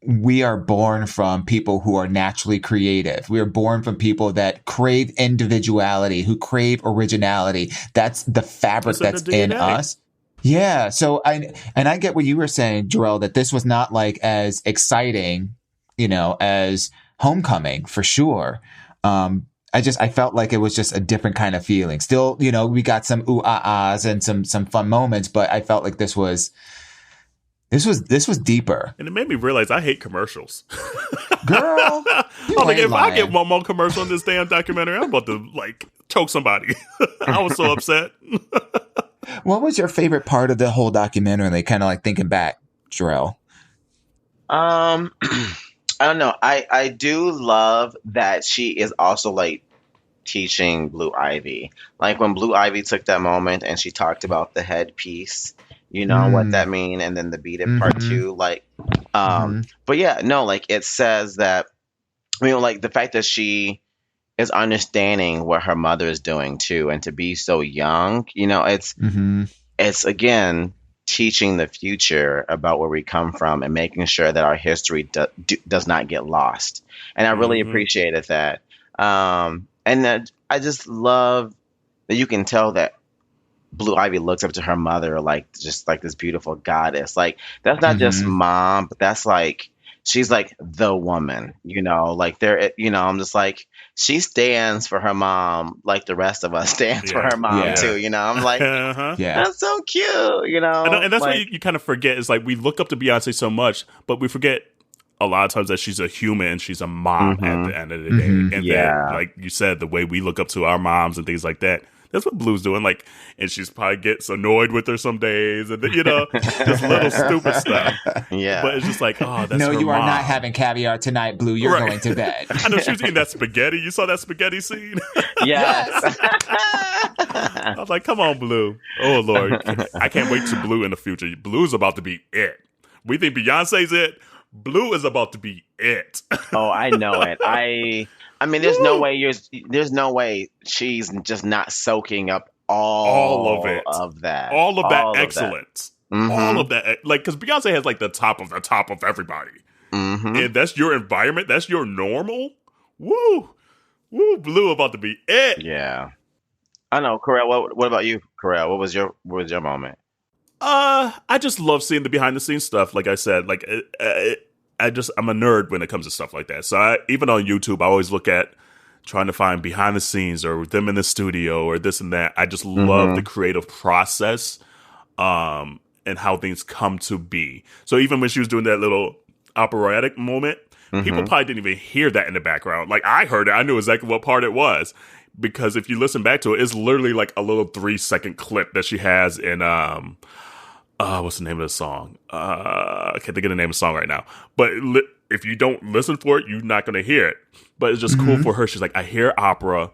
We are born from people who are naturally creative. We are born from people that crave individuality, who crave originality. That's the fabric that's in us. Yeah. So I get what you were saying, Jerrell, that this was not like as exciting, as Homecoming, for sure. I felt like it was just a different kind of feeling. Still, we got some ooh-ah-ahs and some fun moments, but I felt like this was deeper. And it made me realize I hate commercials. Girl, if I get one more commercial in this damn documentary, I'm about to choke somebody. I was so upset. What was your favorite part of the whole documentary? Kind of thinking back, Jerrell. I don't know. I do love that she is also teaching Blue Ivy. When Blue Ivy took that moment and she talked about the headpiece, what that mean, and then the beat it part two, but yeah, no, it says that, the fact that she is understanding what her mother is doing too, and to be so young, it's again teaching the future about where we come from and making sure that our history does not get lost. And I really appreciated that. And that I just love that you can tell that Blue Ivy looks up to her mother just this beautiful goddess. That's not just mom, but that's she's the woman, I'm just she stands for her mom the rest of us stands for her mom too, I'm that's so cute, and that's what you kind of forget is we look up to Beyonce so much, but we forget a lot of times that she's a human and she's a mom at the end of the day. And then, like you said, the way we look up to our moms and things like that, that's what Blue's doing. And she's probably gets annoyed with her some days, and then, just little stupid stuff. Yeah. But it's just oh, that's no, her you mom. are not having caviar tonight, Blue. You're going to bed. I know she was eating that spaghetti. You saw that spaghetti scene? Yes. I was like, come on, Blue. Oh, Lord. I can't wait to Blue in the future. Blue's about to be it. We think Beyonce's it. Blue is about to be it. Oh, I know it. I mean, there's no way she's just not soaking up all of it, of that, all of that excellence, all of that. Because Beyonce has the top of everybody, and that's your environment, that's your normal. Woo, Blue about to be it. Yeah, I know. Carell, what about you, Carell? What was your moment? I just love seeing the behind the scenes stuff. Like I said, I'm a nerd when it comes to stuff like that. So even on YouTube, I always look at trying to find behind the scenes or them in the studio or this and that. I just love the creative process and how things come to be. So even when she was doing that little operatic moment, people probably didn't even hear that in the background. I heard it. I knew exactly what part it was. Because if you listen back to it, it's literally a little 3-second clip that she has in what's the name of the song? I can't think of the name of the song right now. But if you don't listen for it, you're not going to hear it. But it's just cool for her. She's I hear opera.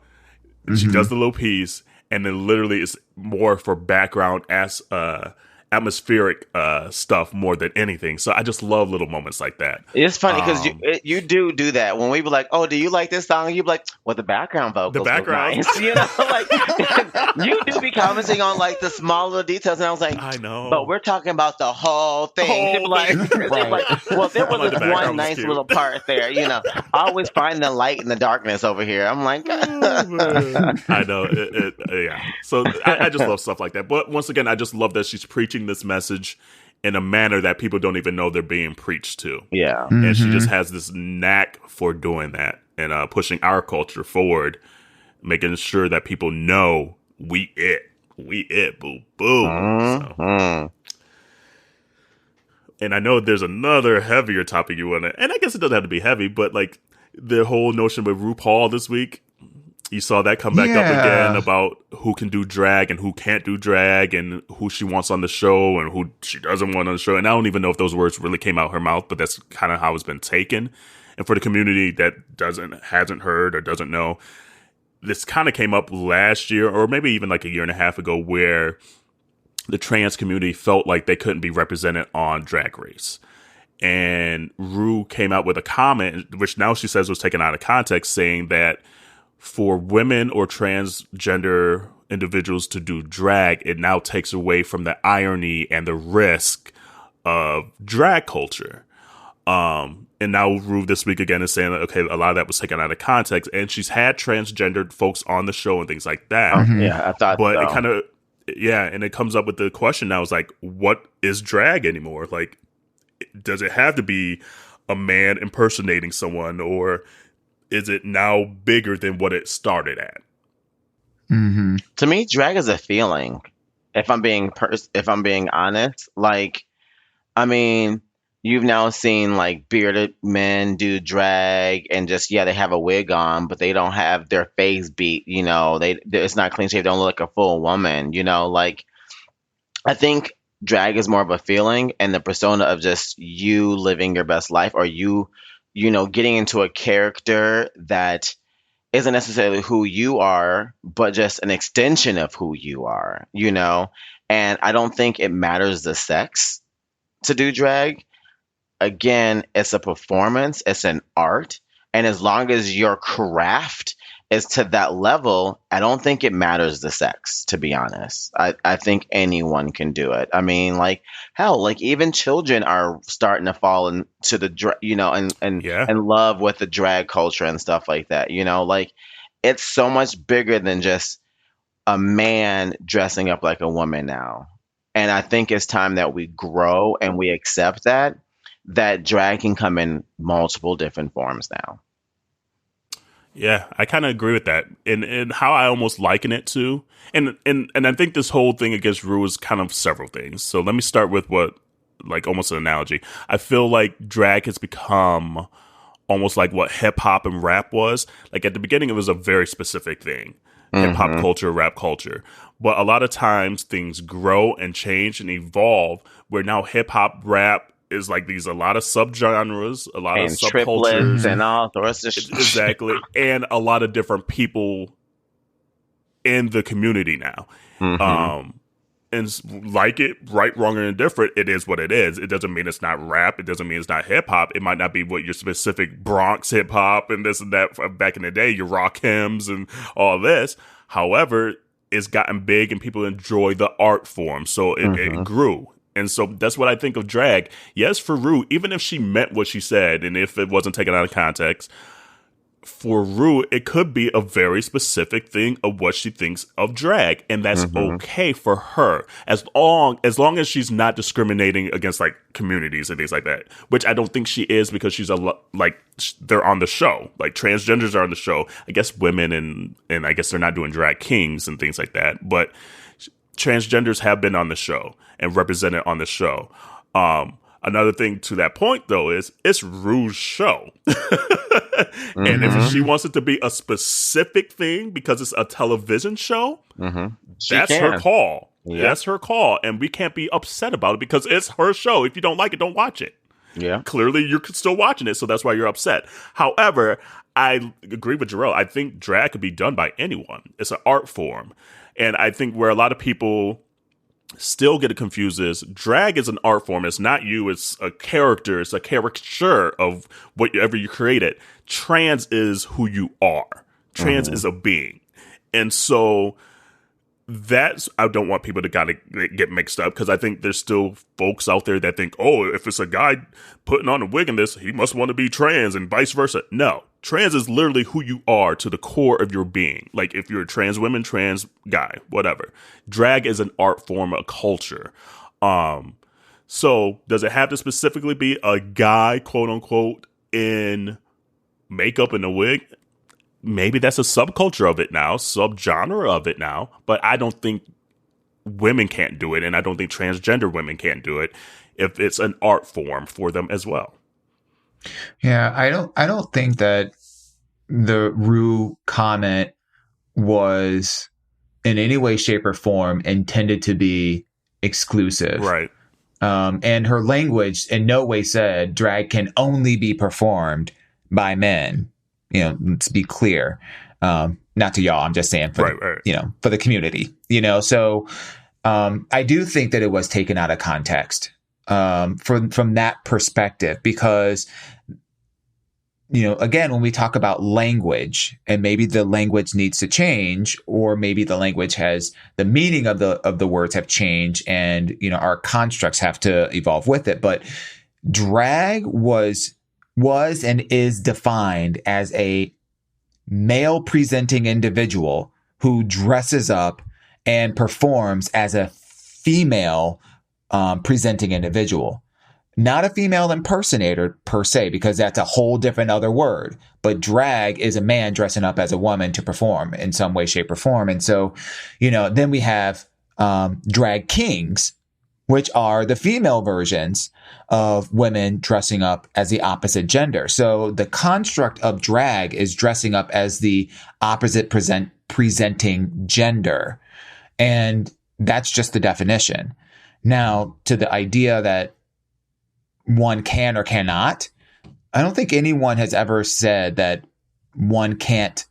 She does the little piece. And then literally it's more for background as atmospheric stuff more than anything. So I just love little moments like that. It's funny because you do that. When we were like, oh, do you like this song? You'd be like, well, the background vocals the background. Nice. You do be commenting on the small little details. And I was like, I know. But we're talking about the whole thing. Well, there was this one nice little part there. I always find the light in the darkness over here. I'm like, I know. Yeah. So I just love stuff like that. But once again, I just love that she's preaching this message in a manner that people don't even know they're being preached to. Yeah. And she just has this knack for doing that. and pushing our culture forward, making sure that people know we it, boo boo. Mm-hmm. So. And I know there's another heavier topic you want to, and I guess it doesn't have to be heavy, but like the whole notion with RuPaul this week, you saw that come back up again about who can do drag and who can't do drag and who she wants on the show and who she doesn't want on the show. And I don't even know if those words really came out her mouth, but that's kind of how it's been taken. And for the community that hasn't heard or doesn't know, this kind of came up last year or maybe even like a year and a half ago where the trans community felt like they couldn't be represented on Drag Race. And Ru came out with a comment, which now she says was taken out of context, saying that for women or transgender individuals to do drag, it now takes away from the irony and the risk of drag culture. And now Ru this week again is saying that, okay, a lot of that was taken out of context. And she's had transgendered folks on the show and things like that. Yeah, I thought but so. It kind of, and it comes up with the question now is like, what is drag anymore? Like, does it have to be a man impersonating someone, or is it now bigger than what it started at? Mm-hmm. To me, drag is a feeling. If I'm being honest, like, I mean, you've now seen like bearded men do drag and just they have a wig on, but they don't have their face beat. It's not clean shaved. They don't look like a full woman. Like I think drag is more of a feeling and the persona of just you living your best life, or you getting into a character that isn't necessarily who you are, but just an extension of who you are. And I don't think it matters the sex to do drag. Again, it's a performance, it's an art, and as long as your craft is to that level, I don't think it matters the sex, to be honest. I think anyone can do it. I mean, like, hell, like even children are starting to fall into the and love with the drag culture and stuff like that. Like it's so much bigger than just a man dressing up like a woman now. And I think it's time that we grow and we accept that drag can come in multiple different forms now. Yeah, I kind of agree with that. And how I almost liken it to, and I think this whole thing against Ru is kind of several things. So let me start with like almost an analogy. I feel like drag has become almost like what hip hop and rap was. Like at the beginning, it was a very specific thing. Hip hop culture, rap culture. But a lot of times things grow and change and evolve where now hip hop, rap is like a lot of subgenres, a lot of subcultures. And all sorts of Exactly. And a lot of different people in the community now. And like it, right, wrong, or indifferent, it is what it is. It doesn't mean it's not rap. It doesn't mean it's not hip hop. It might not be what your specific Bronx hip hop and this and that back in the day, your rock hymns and all this. However, it's gotten big and people enjoy the art form. So it grew. And so that's what I think of drag. Yes, for Ru, even if she meant what she said and if it wasn't taken out of context, for Ru, it could be a very specific thing of what she thinks of drag. And that's okay for her as long as she's not discriminating against like communities and things like that, which I don't think she is because she's they're on the show. Like transgenders are on the show. I guess women and I guess they're not doing drag kings and things like that. But transgenders have been on the show and represented on the show. Another thing to that point, though, is it's Ru's show. And if she wants it to be a specific thing because it's a television show, that's her call. Yeah. That's her call. And we can't be upset about it because it's her show. If you don't like it, don't watch it. Yeah. Clearly, you're still watching it, so that's why you're upset. However, I agree with Jerrell. I think drag could be done by anyone. It's an art form. And I think where a lot of people still get it confused is drag is an art form. It's not you. It's a character. It's a caricature of whatever you created. Trans is who you are. Trans is a being. And so I don't want people to get mixed up because I think there's still folks out there that think, oh, if it's a guy putting on a wig in this, he must want to be trans and vice versa. No, trans is literally who you are to the core of your being. Like if you're a trans woman, trans guy, whatever. Drag is an art form, a culture. So does it have to specifically be a guy, quote unquote, in makeup and a wig, maybe that's a subculture of it now, subgenre of it now. But I don't think women can't do it, and I don't think transgender women can't do it if it's an art form for them as well. Yeah, I don't think that the Rue comment was in any way, shape, or form intended to be exclusive. Right. And her language in no way said drag can only be performed by men. You know, let's be clear. Not to y'all, I'm just saying for right. You know, for the community. You know, so I do think that it was taken out of context from that perspective, because, you know, again, when we talk about language, and maybe the language needs to change, or maybe the language has the meaning of the words have changed, and, you know, our constructs have to evolve with it. But drag was and is defined as a male presenting individual who dresses up and performs as a female presenting individual. Not a female impersonator per se, because that's a whole different other word. But drag is a man dressing up as a woman to perform in some way, shape, or form. And so, you know, then we have drag kings, which are the female versions of women dressing up as the opposite gender. So the construct of drag is dressing up as the opposite presenting gender. And that's just the definition. Now, to the idea that one can or cannot, I don't think anyone has ever said that one can't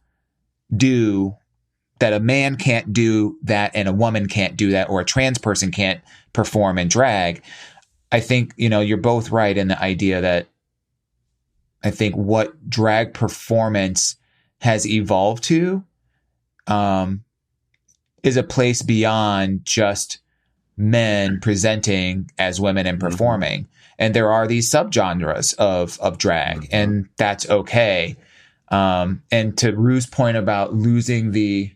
do that, a man can't do that and a woman can't do that, or a trans person can't perform in drag. I think, you know, you're both right in the idea that I think what drag performance has evolved to is a place beyond just men presenting as women and performing. And there are these subgenres of drag, and that's okay. And to Rue's point about losing the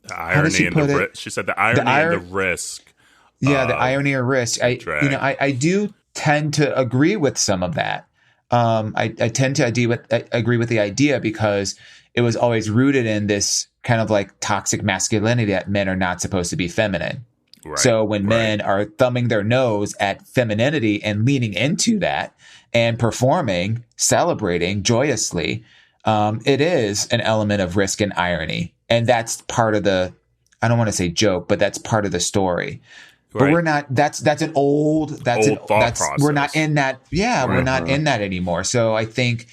irony and the risk. She said the irony and the risk. Yeah, the irony or risk. I do tend to agree with some of that. I tend to agree with the idea, because it was always rooted in this kind of like toxic masculinity that men are not supposed to be feminine. Right, so when men are thumbing their nose at femininity and leaning into that and performing, celebrating joyously, it is an element of risk and irony. And that's part of the, I don't want to say joke, but that's part of the story. Right. But we're not, that's an old thought process. We're not in that. Yeah, we're not in that anymore. So I think,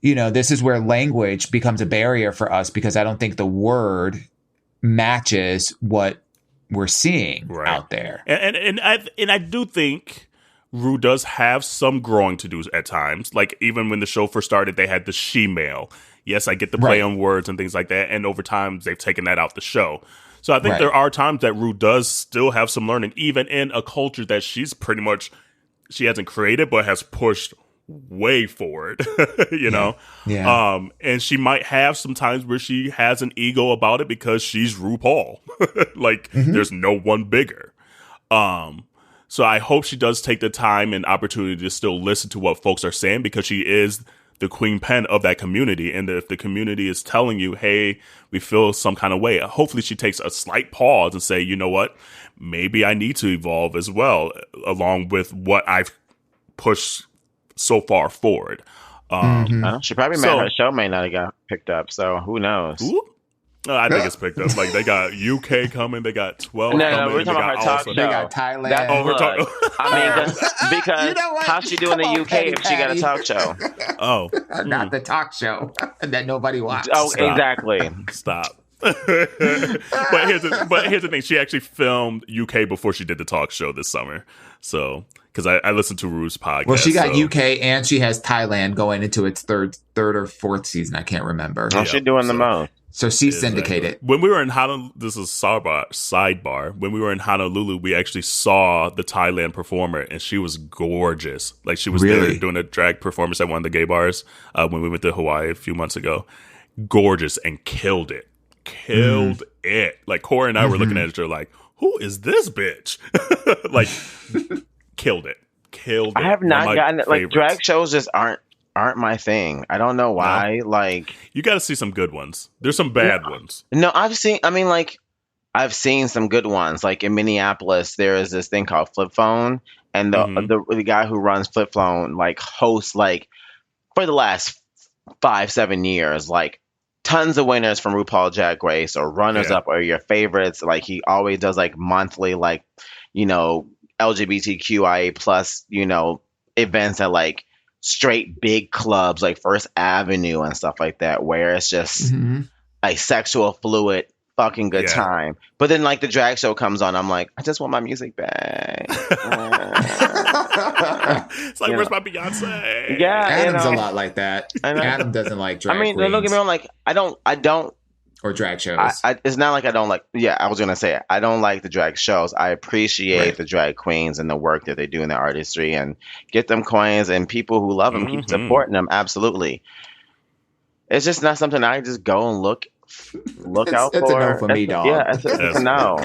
you know, this is where language becomes a barrier for us, because I don't think the word matches what we're seeing out there. And I do think Rue does have some growing to do at times. Like, even when the show first started, they had the she-male. Yes, I get the play on words and things like that. And over time, they've taken that out the show. So I think there are times that Rue does still have some learning, even in a culture that she's pretty much, she hasn't created, but has pushed way forward, you know? Yeah. And she might have some times where she has an ego about it, because she's RuPaul. Like, there's no one bigger. So I hope she does take the time and opportunity to still listen to what folks are saying, because she is the queen pen of that community. And if the community is telling you, hey, we feel some kind of way, hopefully she takes a slight pause and say, you know what, maybe I need to evolve as well, along with what I've pushed so far forward. She probably made her show may not have got picked up, so who knows? I think it's picked up. Like, they got UK coming, they got 12 coming. No, we're talking about her talk show. They got Thailand. We're talking. I mean, because you know what? how's she doing in the UK if she got a talk show? Not the talk show that nobody watched. Oh, exactly. Stop. But here's the thing. She actually filmed UK before she did the talk show this summer. So, because I listened to Rue's podcast. Well, she got UK and she has Thailand going into its third or fourth season. I can't remember. How's she doing the most? So she's syndicated. When we were in Honolulu, this is sidebar. When we were in Honolulu, we actually saw the Thailand performer, and she was gorgeous. Like, she was there doing a drag performance at one of the gay bars when we went to Hawaii a few months ago. Gorgeous, and killed it. It. Like, Corey and I were looking at each other like, who is this bitch? Like, killed it. I have not gotten it. Like, drag shows just aren't aren't my thing. I don't know why. No. Like, You got to see some good ones. There's some bad ones. no, I've seen some good ones. Like in Minneapolis, there is this thing called Flip Phone, and the guy who runs Flip Phone like hosts like for the last 5-7 years like tons of winners from RuPaul Drag Race or runners up or your favorites. Like he always does like monthly like LGBTQIA plus events at like straight big clubs like First Avenue and stuff like that, where it's just a sexual fluid fucking good time. But then like the drag show comes on, I'm like, I just want my music back. It's like, where's my Beyonce? Yeah, Adam's a lot like that. Adam doesn't like drag queens. Don't get me wrong, like I don't or drag shows. It's not like I don't like. Yeah, I was gonna say it. I don't like the drag shows. I appreciate the drag queens and the work that they do in their artistry, and get them coins, and people who love them keep supporting them. Absolutely. It's just not something I just go and look out for. It's a no for me, dog. Yeah, it's a no.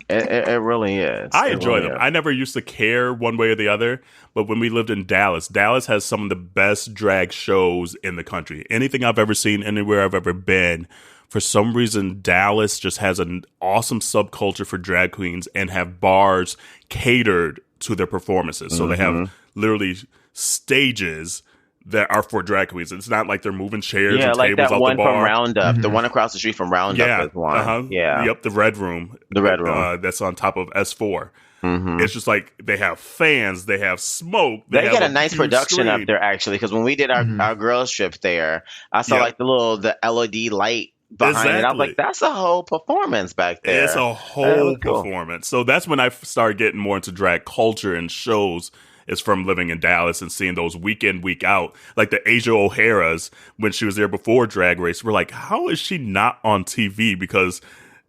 It really is. I enjoy them. I never used to care one way or the other, but when we lived in Dallas has some of the best drag shows in the country. Anything I've ever seen, anywhere I've ever been. For some reason, Dallas just has an awesome subculture for drag queens and have bars catered to their performances. So they have literally stages that are for drag queens. It's not like they're moving chairs and like tables that out one the bar. from Roundup, the one across the street from Roundup is one. Yep, the Red Room. The Red Room. That's on top of S4. It's just like they have fans, they have smoke. They got a nice production up there, actually, because when we did our girls trip there, I saw like the LED light behind it. I was like, that's a whole performance back there. It's a whole performance. So that's when I started getting more into drag culture and shows. Is from living in Dallas and seeing those week in, week out. Like the Asia O'Hara's, when she was there before Drag Race, we're like, how is she not on TV? Because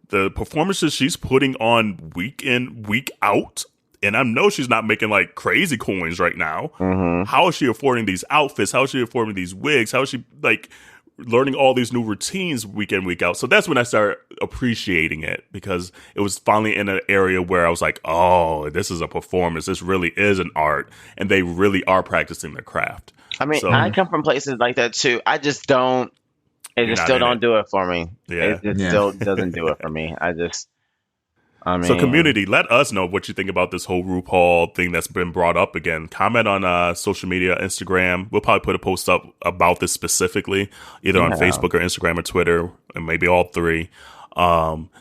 the performances she's putting on week in, week out, and I know she's not making like crazy coins right now. How is she affording these outfits? How is she affording these wigs? How is she like learning all these new routines week in, week out? So that's when I started appreciating it, because it was finally in an area where I was like, oh, this is a performance. This really is an art. And they really are practicing their craft. I mean, I come from places like that too. I just don't, it just still don't do it for me. Yeah. It still doesn't do it for me. So community, let us know what you think about this whole RuPaul thing that's been brought up again. Comment on social media, Instagram. We'll probably put a post up about this specifically, either on Facebook or Instagram or Twitter, and maybe all three.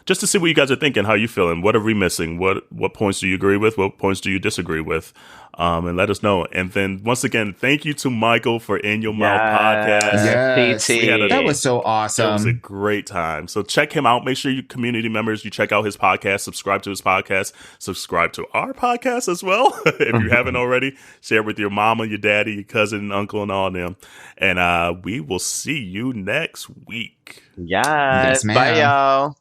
Just to see what you guys are thinking, how you feeling, what are we missing, what points do you agree with, what points do you disagree with, and let us know. And then once again, thank you to Michael for In Your Mouth podcast. Yes. That was so awesome. It was a great time. So check him out. Make sure you community members, you check out his podcast, subscribe to his podcast, subscribe to our podcast as well. If you haven't already, share with your mama, your daddy, your cousin, uncle, and all of them. And we will see you next week. Yes. Ma'am. Bye, y'all.